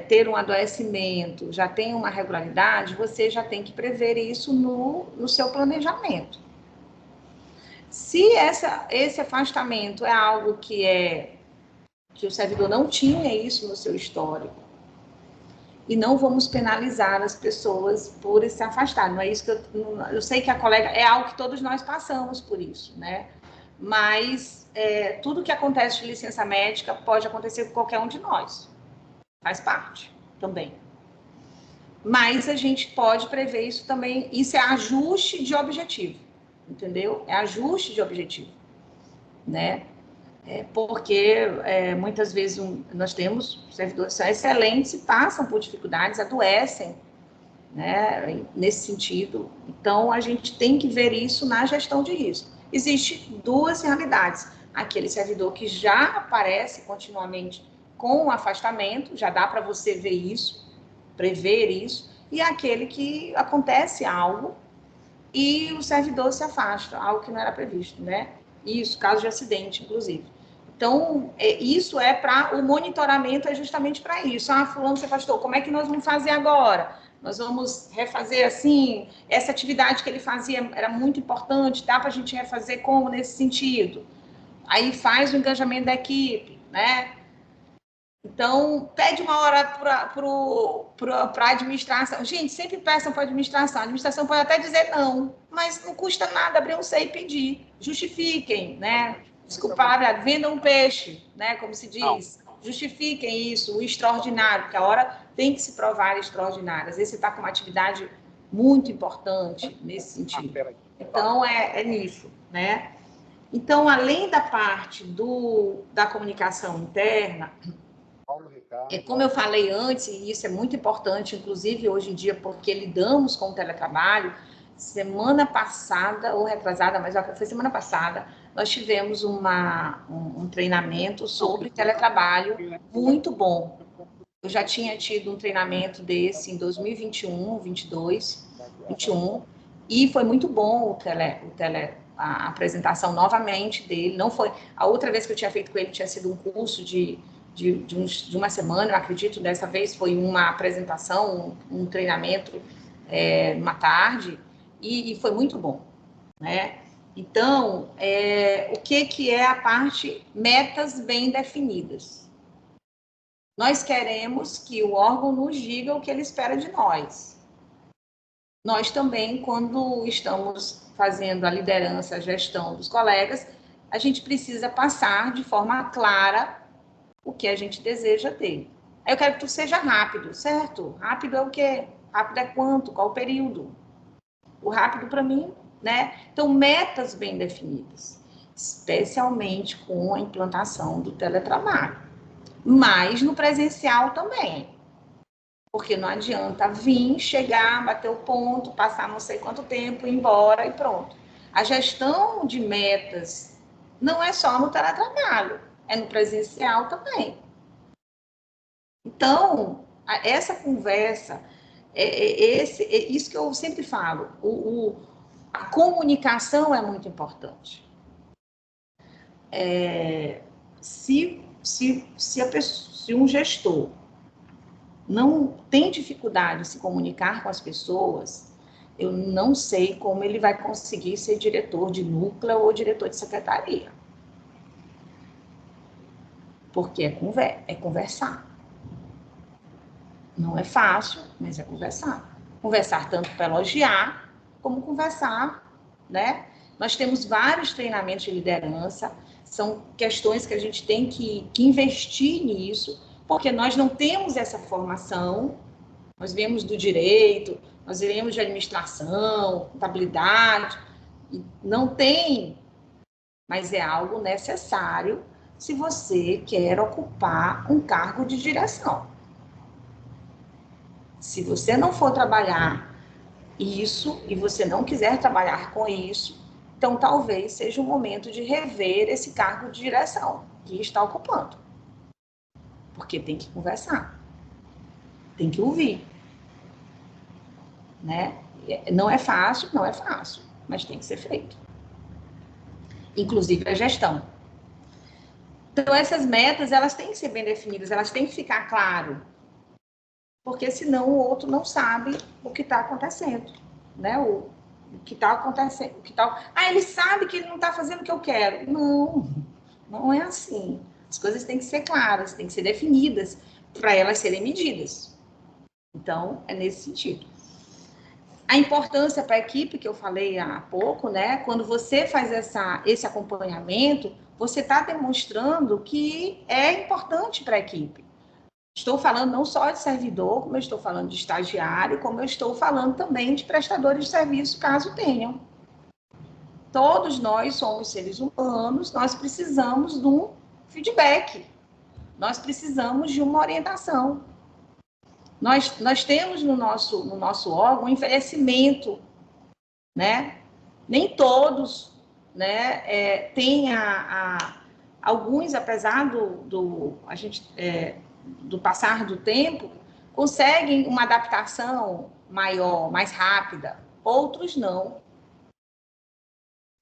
ter um adoecimento, já tem uma regularidade, você já tem que prever isso no seu planejamento. Se esse afastamento é algo que o servidor não tinha isso no seu histórico, e não vamos penalizar as pessoas por se afastar. Não é isso que eu sei que a colega, é algo que todos nós passamos por isso, né? Mas tudo que acontece de licença médica pode acontecer com qualquer um de nós. Faz parte também. Mas a gente pode prever isso também. Isso é ajuste de objetivo, entendeu? É ajuste de objetivo, né? Porque muitas vezes nós temos servidores que são excelentes e passam por dificuldades, adoecem, né, nesse sentido. Então, a gente tem que ver isso na gestão de risco. Existem duas realidades. Aquele servidor que já aparece continuamente com o afastamento, já dá para você ver isso, prever isso, e aquele que acontece algo e o servidor se afasta, algo que não era previsto, né? Isso, caso de acidente, inclusive. Então, isso para o monitoramento, é justamente para isso. Fulano se afastou, como é que nós vamos fazer agora? Nós vamos refazer assim, essa atividade que ele fazia era muito importante, dá para a gente refazer como nesse sentido? Aí faz o engajamento da equipe, né? Então, pede uma hora para a administração. Gente, sempre peçam para a administração pode até dizer não, mas não custa nada abrir um CEI e pedir. Justifiquem, né? Desculpa a palavra, vendam um peixe, né? Como se diz. Justifiquem isso, o extraordinário, porque a hora tem que se provar extraordinária. Às vezes você está com uma atividade muito importante nesse sentido. Então, é nisso, né? Então, além da parte da comunicação interna, como eu falei antes, e isso é muito importante, inclusive hoje em dia, porque lidamos com o teletrabalho, semana passada, ou retrasada, mas foi semana passada, nós tivemos um treinamento sobre teletrabalho muito bom. Eu já tinha tido um treinamento desse em 2021, 22, 21, e foi muito bom a apresentação novamente dele. Não foi a outra vez que eu tinha feito com ele, tinha sido um curso de uma semana, eu acredito. Dessa vez foi uma apresentação, um treinamento uma tarde, e foi muito bom, né? Então, o que é a parte metas bem definidas? Nós queremos que o órgão nos diga o que ele espera de nós. Nós também, quando estamos fazendo a liderança, a gestão dos colegas, a gente precisa passar de forma clara o que a gente deseja dele. Aí eu quero que tu seja rápido, certo? Rápido é o quê? Rápido é quanto? Qual o período? O rápido para mim, né? Então, metas bem definidas, especialmente com a implantação do teletrabalho. Mas no presencial também. Porque não adianta vir, chegar, bater o ponto, passar não sei quanto tempo, ir embora e pronto. A gestão de metas não é só no teletrabalho, é no presencial também. Então, essa conversa, isso que eu sempre falo, a comunicação é muito importante. Se um gestor não tem dificuldade em se comunicar com as pessoas, eu não sei como ele vai conseguir ser diretor de núcleo ou diretor de secretaria. Porque é conversar. Não é fácil, mas é conversar. Conversar tanto para elogiar, como conversar, né? Nós temos vários treinamentos de liderança, são questões que a gente tem que investir nisso, porque nós não temos essa formação, nós viemos do direito, nós viemos de administração, contabilidade, e não tem, mas é algo necessário se você quer ocupar um cargo de direção. Se você não for trabalhar isso e você não quiser trabalhar com isso, então talvez seja o momento de rever esse cargo de direção que está ocupando. Porque tem que conversar, tem que ouvir, né? Não é fácil, mas tem que ser feito. Inclusive a gestão. Então, essas metas, elas têm que ser bem definidas, elas têm que ficar claro, porque senão o outro não sabe o que está acontecendo, né? O que está acontecendo, ele sabe que ele não está fazendo o que eu quero. Não é assim. As coisas têm que ser claras, têm que ser definidas para elas serem medidas. Então, é nesse sentido. A importância para a equipe, que eu falei há pouco, né? Quando você faz esse acompanhamento, você está demonstrando que é importante para a equipe. Estou falando não só de servidor, como eu estou falando de estagiário, como eu estou falando também de prestadores de serviço, caso tenham. Todos nós somos seres humanos, nós precisamos de um feedback, nós precisamos de uma orientação. Nós temos no nosso órgão um envelhecimento, né? Nem todos, né, têm alguns, apesar do passar do tempo, conseguem uma adaptação maior, mais rápida, outros não.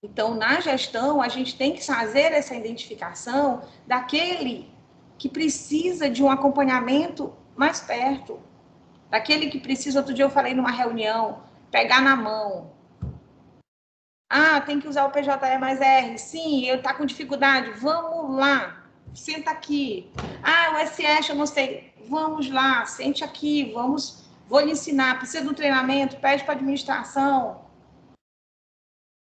Então, na gestão, a gente tem que fazer essa identificação daquele que precisa de um acompanhamento mais perto, daquele que precisa, outro dia eu falei numa reunião, pegar na mão. Tem que usar o PJE mais R. Sim, eu tá com dificuldade. Vamos lá, senta aqui. O SS, eu não sei. Vamos lá, sente aqui, vou lhe ensinar. Precisa de um treinamento, pede para a administração.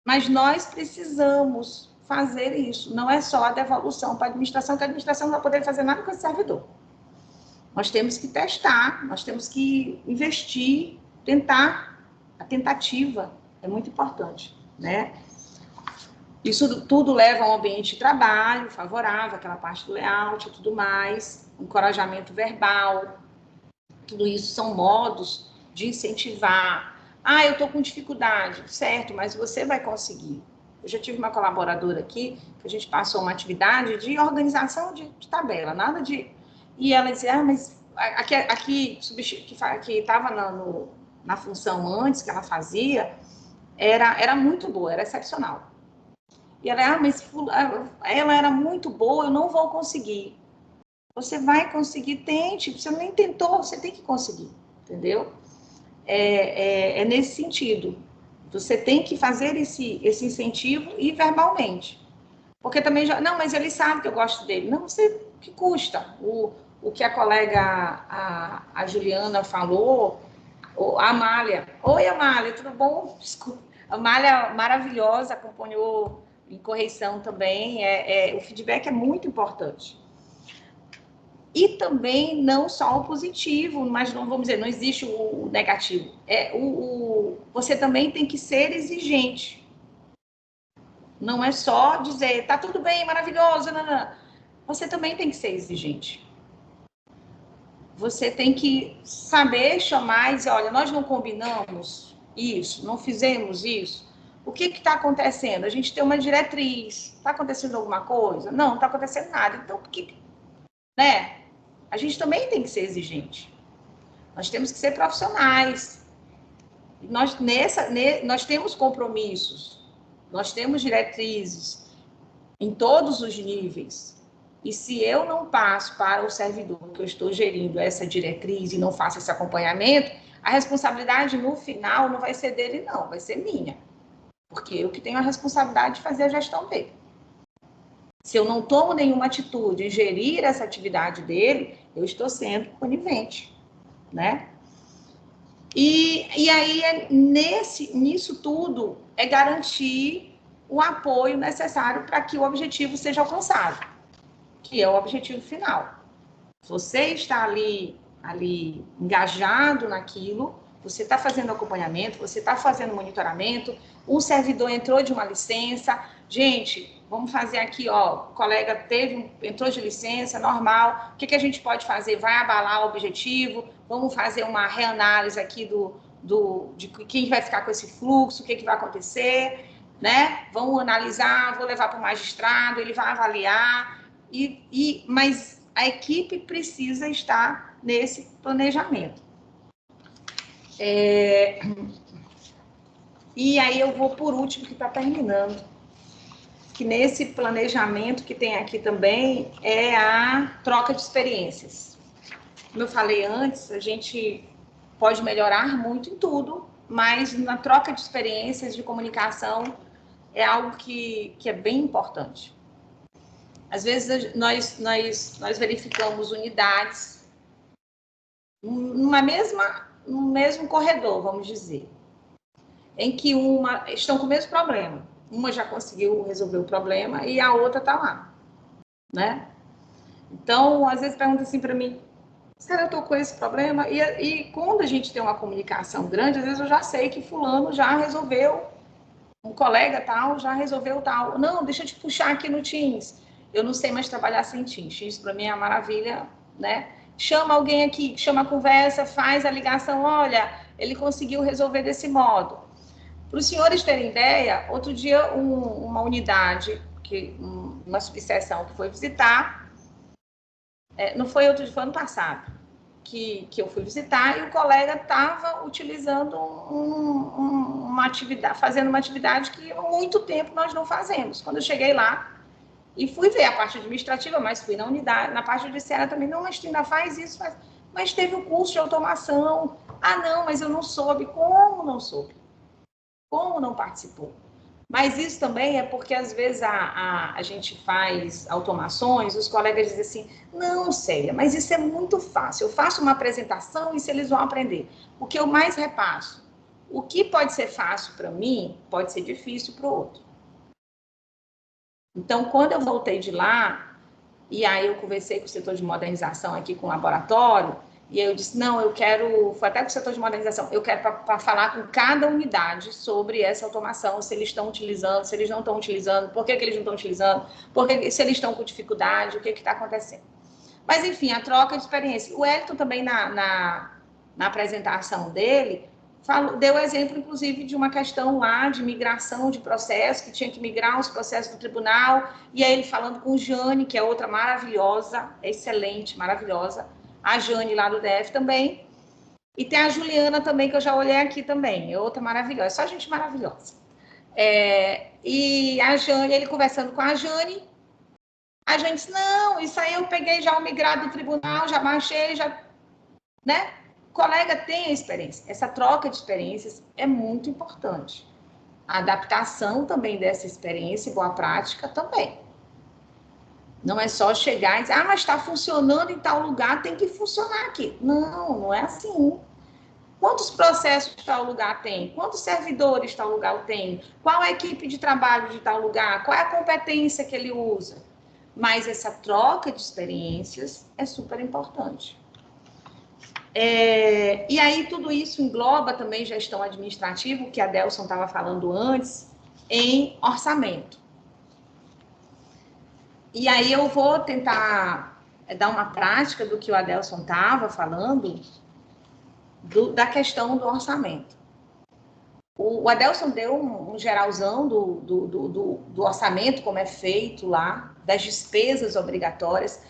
Mas nós precisamos fazer isso. Não é só a devolução para a administração, que a administração não vai poder fazer nada com esse servidor. Nós temos que testar, nós temos que investir, tentar. A tentativa é muito importante, né? Isso tudo leva a um ambiente de trabalho favorável, aquela parte do layout e tudo mais, encorajamento verbal. Tudo isso são modos de incentivar. Eu estou com dificuldade, certo, mas você vai conseguir. Eu já tive uma colaboradora aqui, que a gente passou uma atividade de organização de tabela, nada de... E ela dizia, mas aqui que estava na função antes que ela fazia, era muito boa, era excepcional. E ela, mas ela era muito boa, eu não vou conseguir. Você vai conseguir, tente. Você nem tentou, você tem que conseguir, entendeu? É nesse sentido. Você tem que fazer esse incentivo e verbalmente. Porque também não, mas ele sabe que eu gosto dele. Não, você, que custa? O que a colega, a Juliana falou, a Amália. Oi, Amália, tudo bom? Desculpa. A Amália, maravilhosa, acompanhou em correção também. O feedback é muito importante. E também não só o positivo, mas não vamos dizer, não existe o negativo. Você também tem que ser exigente. Não é só dizer, tá tudo bem, maravilhoso, não. Você também tem que ser exigente. Você tem que saber chamar e dizer, olha, nós não combinamos isso, não fizemos isso. O que está acontecendo? A gente tem uma diretriz. Está acontecendo alguma coisa? Não está acontecendo nada. Então, por que... né? A gente também tem que ser exigente. Nós temos que ser profissionais. Nós temos compromissos, nós temos diretrizes em todos os níveis. E se eu não passo para o servidor que eu estou gerindo essa diretriz e não faço esse acompanhamento, a responsabilidade no final não vai ser dele, não, vai ser minha. Porque eu que tenho a responsabilidade de fazer a gestão dele. Se eu não tomo nenhuma atitude em gerir essa atividade dele, eu estou sendo conivente, né? E aí, nisso tudo, é garantir o apoio necessário para que o objetivo seja alcançado, que é o objetivo final. Você está ali engajado naquilo, você está fazendo acompanhamento, você está fazendo monitoramento, um servidor entrou de uma licença, gente... Vamos fazer aqui, o colega entrou de licença, normal. O que a gente pode fazer? Vai abalar o objetivo? Vamos fazer uma reanálise aqui de quem vai ficar com esse fluxo, o que vai acontecer, né? Vamos analisar, vou levar para o magistrado, ele vai avaliar, mas a equipe precisa estar nesse planejamento. E aí eu vou por último, que está terminando, que nesse planejamento que tem aqui também é a troca de experiências. Como eu falei antes, a gente pode melhorar muito em tudo, mas na troca de experiências de comunicação é algo que é bem importante. Às vezes nós verificamos unidades no mesmo corredor, vamos dizer, em que estão com o mesmo problema. Uma já conseguiu resolver o problema e a outra está lá, né? Então, às vezes pergunta assim para mim, será que eu estou com esse problema? E quando a gente tem uma comunicação grande, às vezes eu já sei que fulano já resolveu, um colega tal já resolveu tal. Não, deixa eu te puxar aqui no Teams. Eu não sei mais trabalhar sem Teams. Teams para mim é uma maravilha, né? Chama alguém aqui, chama a conversa, faz a ligação. Olha, ele conseguiu resolver desse modo. Para os senhores terem ideia, outro dia uma unidade, uma subseção que foi visitar, não foi outro dia, foi ano passado, que eu fui visitar, e o colega estava utilizando uma atividade, fazendo uma atividade que há muito tempo nós não fazemos. Quando eu cheguei lá e fui ver a parte administrativa, mas fui na unidade, na parte judiciária também, não, mas tu ainda faz isso, mas teve o curso de automação. Ah, não, mas eu não soube. Como não soube? Como não participou? Mas isso também é porque, às vezes, a gente faz automações, os colegas dizem assim, não, Célia, mas isso é muito fácil. Eu faço uma apresentação e se eles vão aprender. O que eu mais repasso? O que pode ser fácil para mim, pode ser difícil para o outro. Então, quando eu voltei de lá, e aí eu conversei com o setor de modernização aqui com o laboratório, e aí eu disse, não, eu quero, foi até com o setor de modernização, eu quero para falar com cada unidade sobre essa automação, se eles estão utilizando, se eles não estão utilizando, por que eles não estão utilizando, se eles estão com dificuldade, o que está acontecendo. Mas, enfim, a troca de experiência. O Elton também, na apresentação dele, deu exemplo, inclusive, de uma questão lá de migração de processo, que tinha que migrar os processos do tribunal, e aí ele falando com Jane, que é outra maravilhosa, excelente, maravilhosa, a Jane lá do DF também, e tem a Juliana também, que eu já olhei aqui também, é outra maravilhosa, é só gente maravilhosa. E a Jane, ele conversando com a Jane disse, não, isso aí eu peguei já o migrado do tribunal, já baixei, já, né? O colega tem a experiência. Essa troca de experiências é muito importante. A adaptação também dessa experiência e boa prática também. Não é só chegar e dizer, mas está funcionando em tal lugar, tem que funcionar aqui. Não, não é assim. Quantos processos tal lugar tem? Quantos servidores tal lugar tem? Qual a equipe de trabalho de tal lugar? Qual é a competência que ele usa? Mas essa troca de experiências é super importante. E aí tudo isso engloba também gestão administrativa, que a Delson estava falando antes, em orçamento. E aí eu vou tentar dar uma prática do que o Adelson estava falando, da questão do orçamento. O Adelson deu um geralzão do orçamento, como é feito lá, das despesas obrigatórias.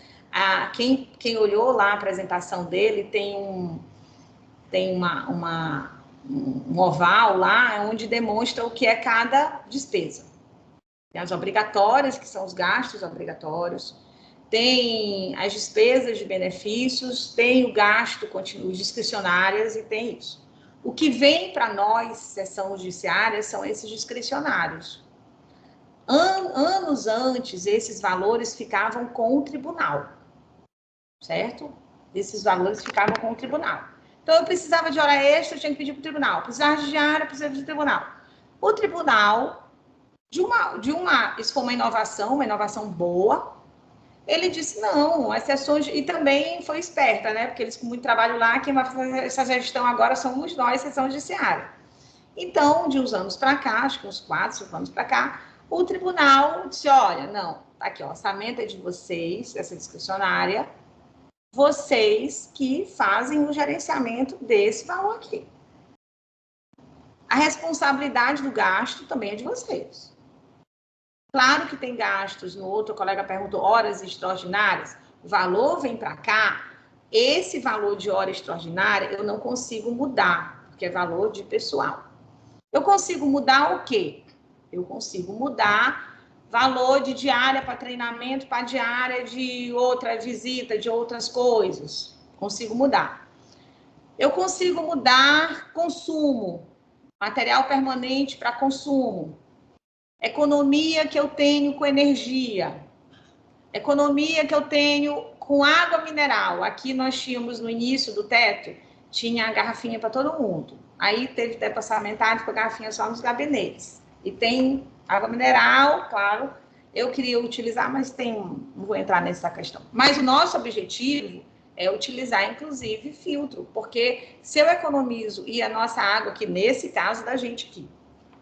Quem olhou lá a apresentação dele tem um oval lá, onde demonstra o que é cada despesa. Tem as obrigatórias, que são os gastos obrigatórios, tem as despesas de benefícios, tem o gasto, os discricionárias e tem isso. O que vem para nós, seção judiciária, são esses discricionários. Anos antes, esses valores ficavam com o tribunal, certo? Esses valores ficavam com o tribunal. Então, eu precisava de hora extra, eu tinha que pedir para o tribunal. Precisava de diária, precisava de tribunal. O tribunal, isso foi uma inovação boa. Ele disse, não, as sessões... E também foi esperta, né? Porque eles com muito trabalho lá, quem vai fazer essa gestão agora somos nós, sessão judiciária. Então, de uns anos para cá, acho que uns 4, 5 anos para cá, o tribunal disse, olha, não, tá aqui, o orçamento é de vocês, essa discricionária, vocês que fazem o gerenciamento desse valor aqui. A responsabilidade do gasto também é de vocês. Claro que tem gastos, no outro colega perguntou, horas extraordinárias, o valor vem para cá, esse valor de hora extraordinária eu não consigo mudar, porque é valor de pessoal. Eu consigo mudar o quê? Eu consigo mudar valor de diária para treinamento, para diária de outra visita, de outras coisas. Consigo mudar. Eu consigo mudar consumo, material permanente para consumo. Economia que eu tenho com energia. Economia que eu tenho com água mineral. Aqui nós tínhamos, no início do teto, tinha a garrafinha para todo mundo. Aí teve teto orçamentário com a garrafinha só nos gabinetes. E tem água mineral, claro. Eu queria utilizar, mas não vou entrar nessa questão. Mas o nosso objetivo é utilizar, inclusive, filtro. Porque se eu economizo, e a nossa água aqui, nesse caso da gente aqui,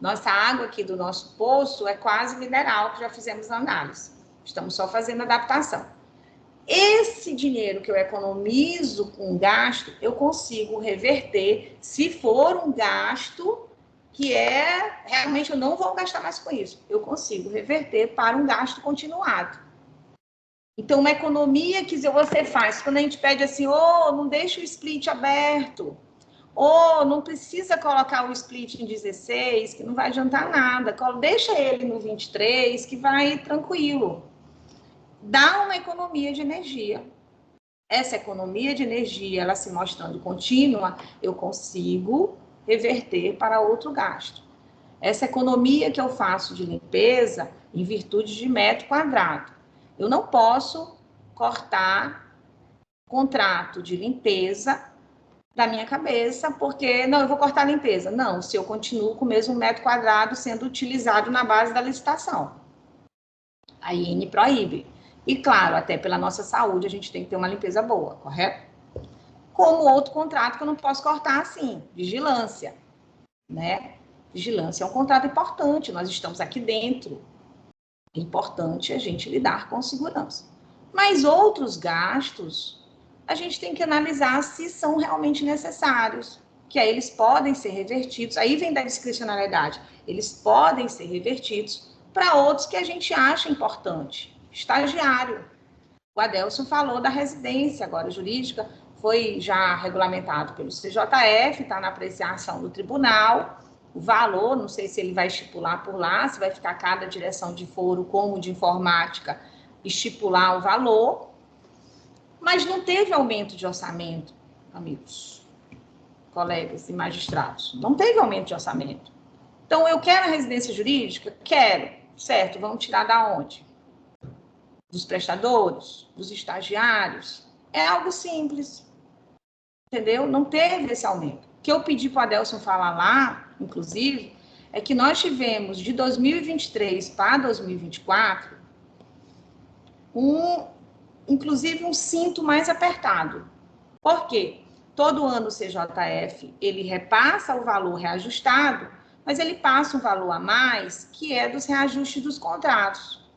nossa água aqui do nosso poço é quase mineral, que já fizemos análise. Estamos só fazendo adaptação. Esse dinheiro que eu economizo com gasto, eu consigo reverter se for um gasto que realmente eu não vou gastar mais com isso. Eu consigo reverter para um gasto continuado. Então, uma economia que você faz, quando a gente pede assim, não deixa o split aberto, não precisa colocar o split em 16, que não vai adiantar nada, deixa ele no 23, que vai tranquilo. Dá uma economia de energia. Essa economia de energia, ela se mostrando contínua, eu consigo reverter para outro gasto. Essa economia que eu faço de limpeza, em virtude de metro quadrado, eu não posso cortar contrato de limpeza da minha cabeça, porque, não, eu vou cortar a limpeza. Não, se eu continuo com o mesmo metro quadrado sendo utilizado na base da licitação. A IN proíbe. E, claro, até pela nossa saúde, a gente tem que ter uma limpeza boa, correto? Como outro contrato que eu não posso cortar assim, vigilância, né? Vigilância é um contrato importante, nós estamos aqui dentro. É importante a gente lidar com segurança. Mas outros gastos, a gente tem que analisar se são realmente necessários, que aí eles podem ser revertidos, aí vem da discricionalidade, eles podem ser revertidos para outros que a gente acha importante. Estagiário. O Adelson falou da residência agora jurídica, foi já regulamentado pelo CJF, está na apreciação do tribunal. O valor, não sei se ele vai estipular por lá, se vai ficar cada direção de foro, como de informática, estipular o valor. Mas não teve aumento de orçamento, amigos, colegas e magistrados. Não teve aumento de orçamento. Então, eu quero a residência jurídica? Quero. Certo, vamos tirar da onde? Dos prestadores, dos estagiários. É algo simples. Entendeu? Não teve esse aumento. O que eu pedi para o Adelson falar lá, inclusive, é que nós tivemos de 2023 para 2024 inclusive um cinto mais apertado. Por quê? Todo ano o CJF, ele repassa o valor reajustado, mas ele passa um valor a mais, que é dos reajustes dos contratos.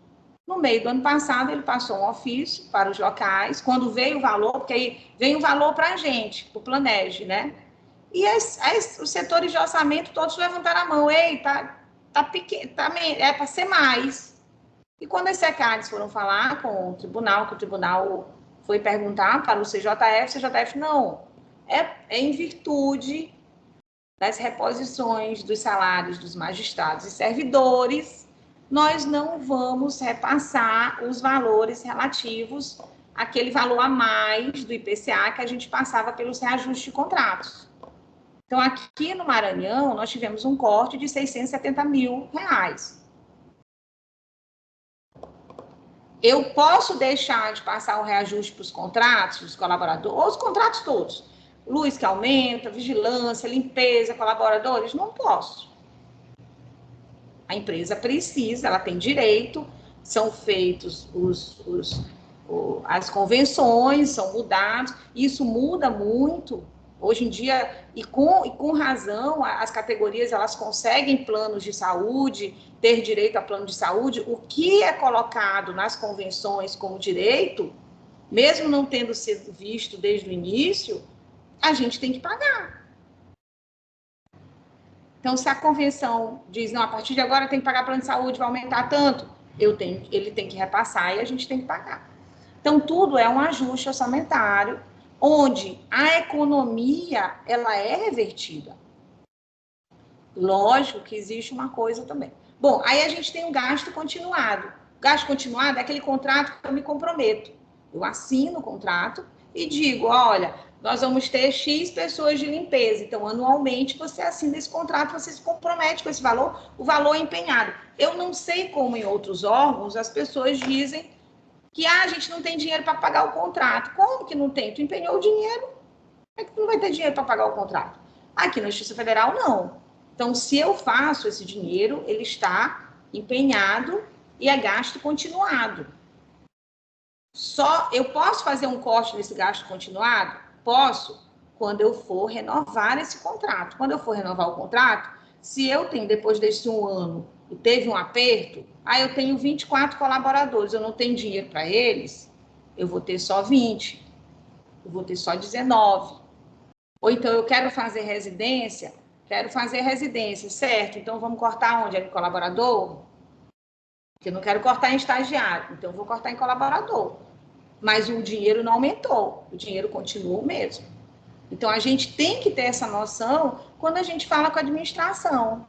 No meio do ano passado, ele passou um ofício para os locais, quando veio o valor, porque aí vem o valor para a gente, para o Planege, né? E os setores de orçamento todos levantaram a mão. Ei, tá pequeno, é para ser mais. E quando as SECADs foram falar com o tribunal, que o tribunal foi perguntar para o CJF não, é em virtude das reposições dos salários dos magistrados e servidores, nós não vamos repassar os valores relativos àquele valor a mais do IPCA que a gente passava pelos reajustes de contratos. Então, aqui no Maranhão, nós tivemos um corte de R$670 mil. Eu posso deixar de passar o reajuste para os contratos dos colaboradores, os contratos todos, luz que aumenta, vigilância, limpeza, colaboradores? Não posso. A empresa precisa, ela tem direito, são feitos as convenções, são mudados, isso muda muito. Hoje em dia, e com razão, as categorias elas conseguem planos de saúde, ter direito a plano de saúde. O que é colocado nas convenções como direito, mesmo não tendo sido visto desde o início, a gente tem que pagar. Então, se a convenção diz, não, a partir de agora tem que pagar plano de saúde, vai aumentar tanto, ele tem que repassar e a gente tem que pagar. Então, tudo é um ajuste orçamentário, onde a economia, ela é revertida. Lógico que existe uma coisa também. Bom, aí a gente tem o gasto continuado. Gasto continuado é aquele contrato que eu me comprometo. Eu assino o contrato e digo, olha, nós vamos ter X pessoas de limpeza. Então, anualmente, você assina esse contrato, você se compromete com esse valor, o valor é empenhado. Eu não sei como em outros órgãos as pessoas dizem que a gente não tem dinheiro para pagar o contrato. Como que não tem? Tu empenhou o dinheiro, é que tu não vai ter dinheiro para pagar o contrato. Aqui na Justiça Federal, não. Então, se eu faço esse dinheiro, ele está empenhado e é gasto continuado. Só eu posso fazer um corte nesse gasto continuado? Posso, quando eu for renovar esse contrato. Quando eu for renovar o contrato, se eu tenho, depois desse 1 ano, e teve um aperto, aí eu tenho 24 colaboradores, eu não tenho dinheiro para eles, eu vou ter só 20, eu vou ter só 19. Ou então eu quero fazer residência, certo? Então vamos cortar onde? É no colaborador? Porque eu não quero cortar em estagiário, então eu vou cortar em colaborador. Mas o dinheiro não aumentou, o dinheiro continua o mesmo. Então, a gente tem que ter essa noção quando a gente fala com a administração.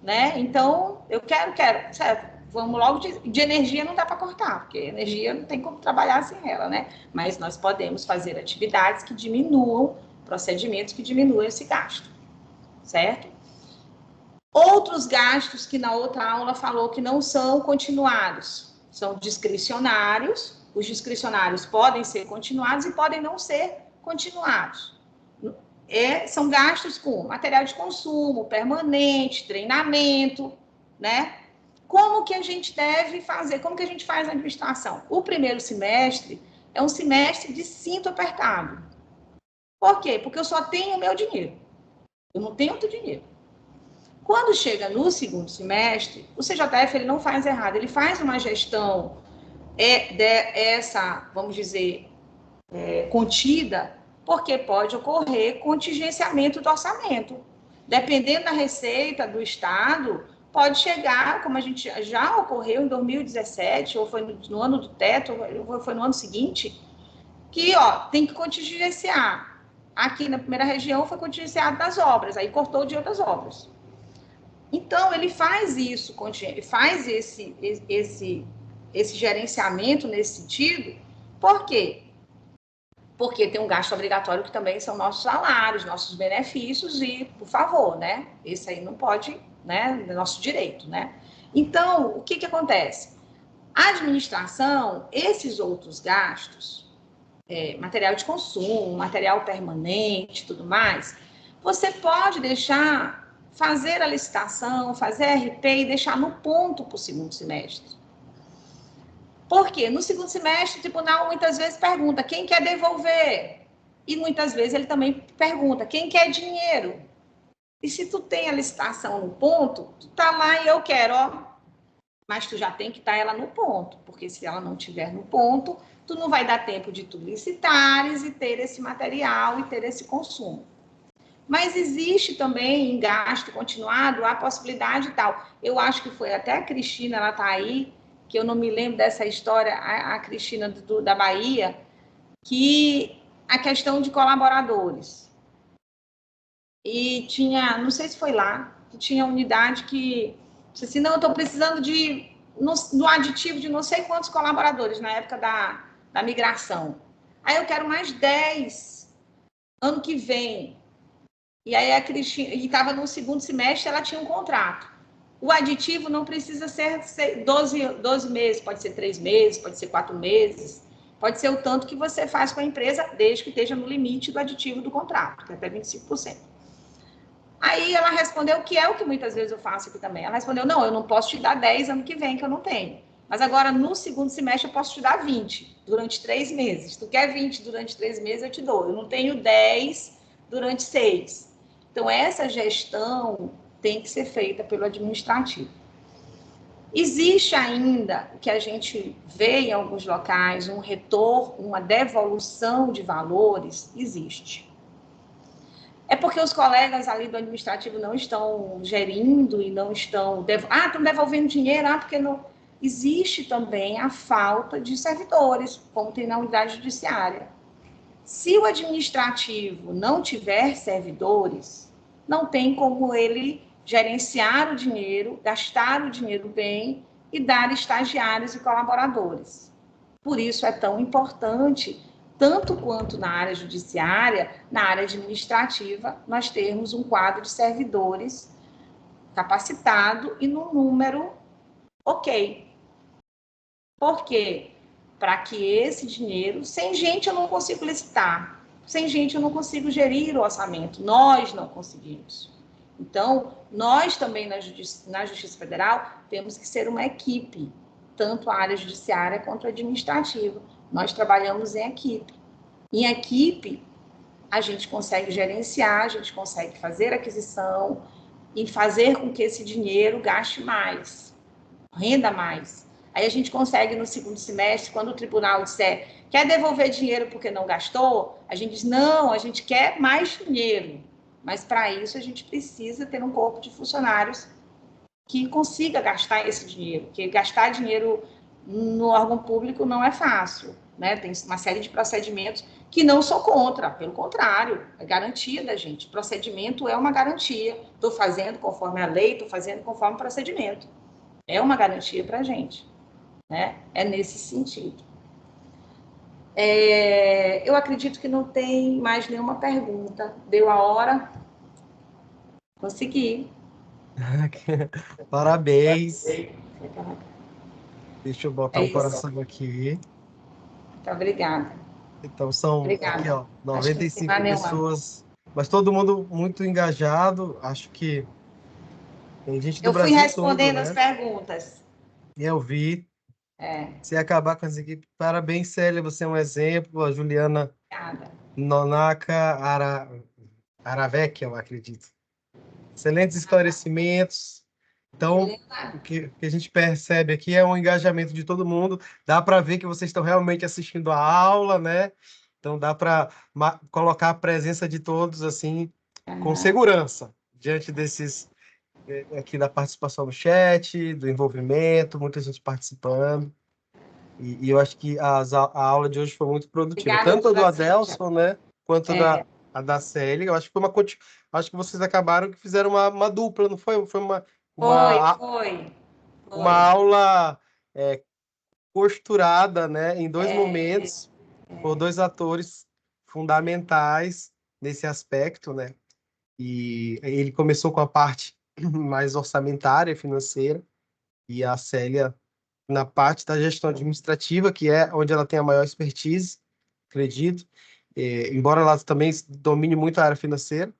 Né? Então, eu quero, certo? Vamos logo de energia não dá para cortar, porque energia não tem como trabalhar sem ela, né? Mas nós podemos fazer atividades que diminuam, procedimentos que diminuam esse gasto, certo? Outros gastos que na outra aula falou que não são continuados, são discricionários. Os discricionários podem ser continuados e podem não ser continuados. São gastos com material de consumo, permanente, treinamento, né? Como que a gente deve fazer? Como que a gente faz na administração? O primeiro semestre é um semestre de cinto apertado. Por quê? Porque eu só tenho o meu dinheiro. Eu não tenho outro dinheiro. Quando chega no segundo semestre, o CJF ele não faz errado, ele faz uma gestão vamos dizer, contida, porque pode ocorrer contingenciamento do orçamento. Dependendo da receita do Estado, pode chegar, como a gente já ocorreu em 2017, ou foi no ano do teto, ou foi no ano seguinte, que tem que contingenciar. Aqui na primeira região foi contingenciado das obras, aí cortou o dinheiro das obras. Então, ele faz isso, ele faz esse gerenciamento nesse sentido. Por quê? Porque tem um gasto obrigatório que também são nossos salários, nossos benefícios e, por favor, né? Esse aí não pode, né? É nosso direito, né? Então, o que acontece? A administração, esses outros gastos, material de consumo, material permanente, tudo mais, você pode fazer a licitação, fazer a RP e deixar no ponto para o segundo semestre. Por quê? No segundo semestre, o tribunal muitas vezes pergunta quem quer devolver. E muitas vezes ele também pergunta quem quer dinheiro. E se tu tem a licitação no ponto, tu tá lá e eu quero, mas tu já tem que estar ela no ponto, porque se ela não tiver no ponto, tu não vai dar tempo de tu licitares e ter esse material e ter esse consumo. Mas existe também em gasto continuado a possibilidade tal. Eu acho que foi até a Cristina, ela está aí, que eu não me lembro dessa história, a Cristina da Bahia, que a questão de colaboradores. E tinha, não sei se foi lá, que tinha unidade que disse assim, não, eu estou precisando do aditivo de não sei quantos colaboradores na época da migração. Aí eu quero mais 10 ano que vem. E aí a Cristina, e estava no segundo semestre, ela tinha um contrato. O aditivo não precisa ser 12 meses, pode ser 3 meses, pode ser 4 meses, pode ser o tanto que você faz com a empresa, desde que esteja no limite do aditivo do contrato, que é até 25%. Aí ela respondeu, que é o que muitas vezes eu faço aqui também. Ela respondeu, não, eu não posso te dar 10 ano que vem, que eu não tenho. Mas agora, no segundo semestre, eu posso te dar 20, durante 3 meses. Se tu quer 20 durante 3 meses, eu te dou. Eu não tenho 10 durante 6. Então, essa gestão tem que ser feita pelo administrativo. Existe ainda, o que a gente vê em alguns locais, um retorno, uma devolução de valores, existe. É porque os colegas ali do administrativo não estão gerindo e não estão... estão devolvendo dinheiro, porque não... Existe também a falta de servidores, como tem na unidade judiciária. Se o administrativo não tiver servidores, não tem como ele gerenciar o dinheiro, gastar o dinheiro bem e dar estagiários e colaboradores. Por isso é tão importante, tanto quanto na área judiciária, na área administrativa, nós termos um quadro de servidores capacitado e no número ok. Por quê? Para que esse dinheiro, sem gente eu não consigo licitar, sem gente eu não consigo gerir o orçamento, nós não conseguimos. Então, nós também na Justiça Federal temos que ser uma equipe, tanto a área judiciária quanto a administrativa. Nós trabalhamos em equipe. Em equipe, a gente consegue gerenciar, a gente consegue fazer aquisição e fazer com que esse dinheiro gaste mais, renda mais. Aí a gente consegue, no segundo semestre, quando o tribunal disser quer devolver dinheiro porque não gastou, a gente diz, não, a gente quer mais dinheiro. Mas, para isso, a gente precisa ter um corpo de funcionários que consiga gastar esse dinheiro, porque gastar dinheiro no órgão público não é fácil, né? Tem uma série de procedimentos que não sou contra, pelo contrário, é garantia da gente. Procedimento é uma garantia. Estou fazendo conforme a lei, estou fazendo conforme o procedimento. É uma garantia para a gente. Né? É nesse sentido. Eu acredito que não tem mais nenhuma pergunta. Deu a hora? Consegui. Parabéns. Deixa eu botar um Isso. coração aqui. Muito obrigada. Então, são aqui, Obrigada. ó, Acho que não tem mais 95 nenhuma. pessoas, mas todo mundo muito engajado. Acho que tem gente do Eu fui Brasil todo, respondendo as né? perguntas. E eu vi. É, Se acabar com essa equipe, parabéns, Célia, você é um exemplo. A Juliana obrigada. Nonaka Aravec, eu acredito. Excelentes esclarecimentos. Então, Juliana, o que a gente percebe aqui é um engajamento de todo mundo. Dá para ver que vocês estão realmente assistindo a aula, né? Então, dá para colocar a presença de todos, assim, com segurança, diante desses, aqui da participação no chat, do envolvimento, muita gente participando. E eu acho que a aula de hoje foi muito produtiva, obrigada, tanto a do doutora Cíntia. Adelson, né, quanto a da Célia. Eu acho que foi acho que vocês acabaram que fizeram uma dupla, não foi? Foi uma, Foi. uma aula costurada, né, em dois momentos, por dois atores fundamentais nesse aspecto, né? E ele começou com a parte mais orçamentária, financeira, e a Célia na parte da gestão administrativa, que é onde ela tem a maior expertise, acredito, embora ela também domine muito a área financeira,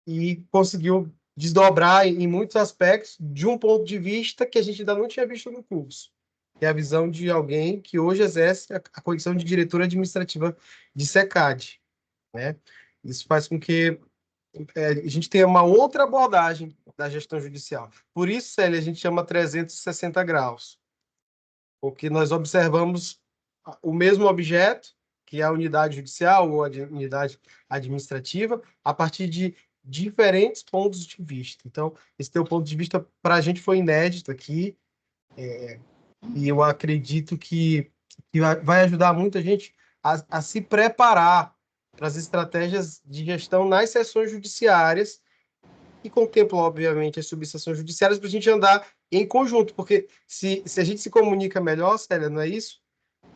e conseguiu desdobrar em muitos aspectos de um ponto de vista que a gente ainda não tinha visto no curso, que é a visão de alguém que hoje exerce a condição de diretora administrativa de SECAD, né? Isso faz com que a gente tenha uma outra abordagem da gestão judicial. Por isso, Célia, a gente chama 360 graus, porque nós observamos o mesmo objeto, que é a unidade judicial ou a unidade administrativa, a partir de diferentes pontos de vista. Então, esse teu ponto de vista para a gente foi inédito aqui, e eu acredito que vai ajudar muita gente a se preparar para as estratégias de gestão nas sessões judiciárias, que contemplam, obviamente, as subseções judiciárias, para a gente andar em conjunto, porque se a gente se comunica melhor, Célia, não é isso?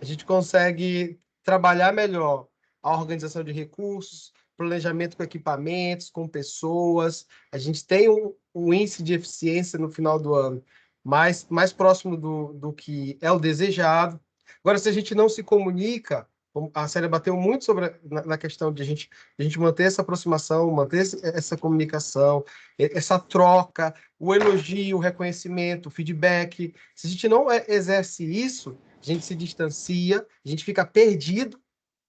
A gente consegue trabalhar melhor a organização de recursos, planejamento com equipamentos, com pessoas. A gente tem um índice de eficiência no final do ano mais próximo do que é o desejado. Agora, se a gente não se comunica, a Célia bateu muito sobre na questão de a gente manter essa aproximação, manter essa comunicação, essa troca, o elogio, o reconhecimento, o feedback. Se a gente não exerce isso, a gente se distancia, a gente fica perdido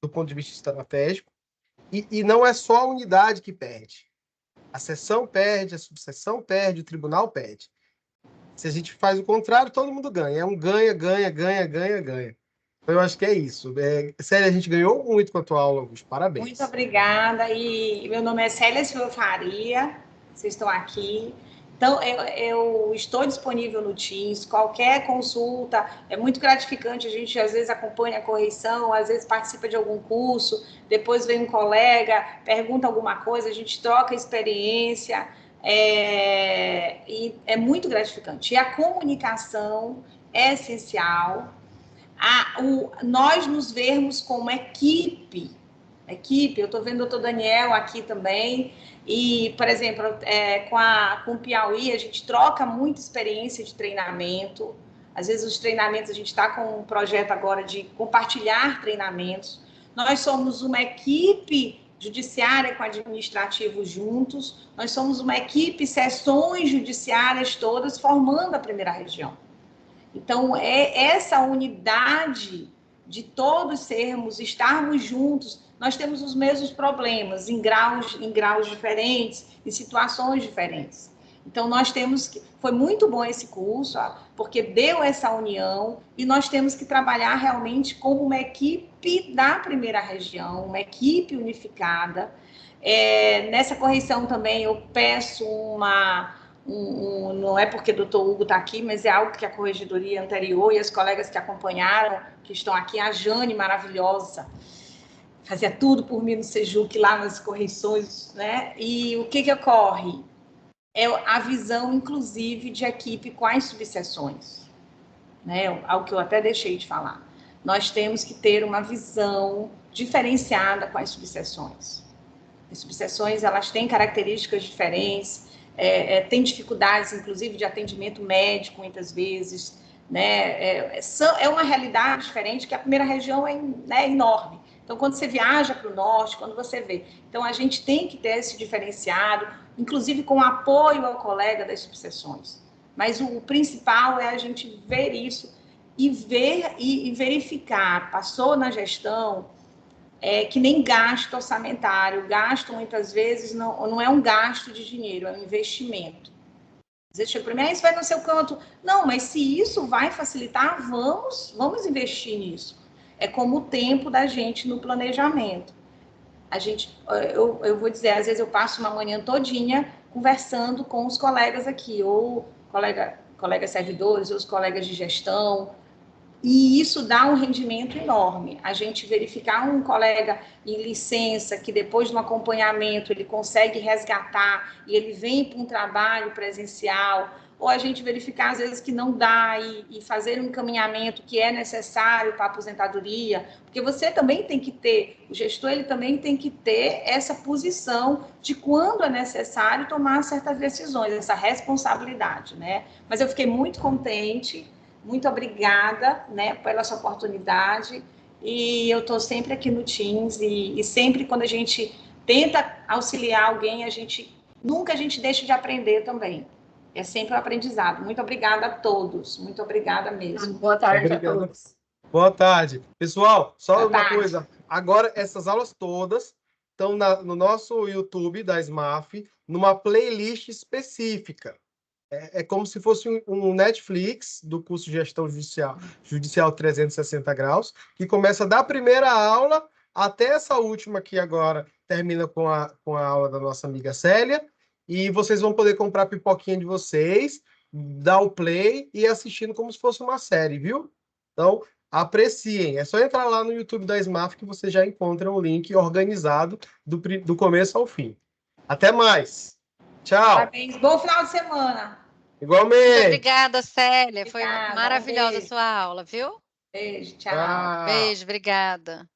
do ponto de vista estratégico, e não é só a unidade que perde. A seção perde, a subseção perde, o tribunal perde. Se a gente faz o contrário, todo mundo ganha. É um ganha, ganha, ganha, ganha, ganha. Eu acho que é isso. Célia, a gente ganhou muito com a tua aula, Augusto. Parabéns. Muito obrigada. E meu nome é Célia Silva Faria, vocês estão aqui. Então, eu estou disponível no Teams, qualquer consulta, é muito gratificante, a gente às vezes acompanha a correção, às vezes participa de algum curso, depois vem um colega, pergunta alguma coisa, a gente troca experiência, e é muito gratificante. E a comunicação é essencial, nós nos vermos como equipe, eu estou vendo o doutor Daniel aqui também, e, por exemplo, com o Piauí, a gente troca muita experiência de treinamento, às vezes os treinamentos, a gente está com um projeto agora de compartilhar treinamentos, nós somos uma equipe judiciária com administrativo juntos, nós somos uma equipe, sessões judiciárias todas, formando a primeira região. Então, essa unidade de todos estarmos juntos, nós temos os mesmos problemas, em graus diferentes, em situações diferentes. Então, foi muito bom esse curso, porque deu essa união, e nós temos que trabalhar realmente como uma equipe da primeira região, uma equipe unificada. Nessa correção também, eu peço não é porque o doutor Hugo está aqui, mas é algo que a corregedoria anterior e as colegas que acompanharam, que estão aqui, a Jane, maravilhosa, fazia tudo por mim no Sejuc, lá nas correções, né? E o que ocorre? É a visão, inclusive, de equipe com as subseções, né? Algo que eu até deixei de falar. Nós temos que ter uma visão diferenciada com as subseções. As subseções, elas têm características diferentes, tem dificuldades, inclusive, de atendimento médico, muitas vezes, né? É uma realidade diferente, que a primeira região é enorme. Então, quando você viaja para o norte, quando você vê... Então, a gente tem que ter esse diferenciado, inclusive com apoio ao colega das subseções. Mas o principal é a gente ver isso e verificar, passou na gestão... que nem gasto orçamentário. Gasto, muitas vezes, não é um gasto de dinheiro, é um investimento. Às vezes chega para mim, isso vai no seu canto. Não, mas se isso vai facilitar, vamos investir nisso. É como o tempo da gente no planejamento. Eu vou dizer, às vezes eu passo uma manhã todinha conversando com os colegas aqui, ou colegas servidores, ou os colegas de gestão, e isso dá um rendimento enorme. A gente verificar um colega em licença, que depois de um acompanhamento ele consegue resgatar e ele vem para um trabalho presencial, ou a gente verificar, às vezes, que não dá e fazer um encaminhamento que é necessário para a aposentadoria, porque você também tem que ter, o gestor ele também tem que ter essa posição de quando é necessário tomar certas decisões, essa responsabilidade, né? Mas eu fiquei muito contente. Muito obrigada, né, pela sua oportunidade, e eu estou sempre aqui no Teams, e sempre quando a gente tenta auxiliar alguém, nunca a gente deixa de aprender também. É sempre um aprendizado. Muito obrigada a todos, muito obrigada mesmo. Boa tarde a todos. Boa tarde. Pessoal, só uma coisa, agora essas aulas todas estão no nosso YouTube da SMAF, numa playlist específica. É como se fosse um Netflix do curso de Gestão Judicial 360 graus, que começa da primeira aula até essa última que agora termina com a aula da nossa amiga Célia, e vocês vão poder comprar a pipoquinha de vocês, dar o play e ir assistindo como se fosse uma série, viu? Então, apreciem. É só entrar lá no YouTube da SMAF que vocês já encontram o link organizado do começo ao fim. Até mais. Tchau. Parabéns. Bom final de semana. Igualmente. Muito obrigada, Célia. Obrigada, Foi maravilhosa a sua aula, viu? Beijo, tchau. Beijo, obrigada.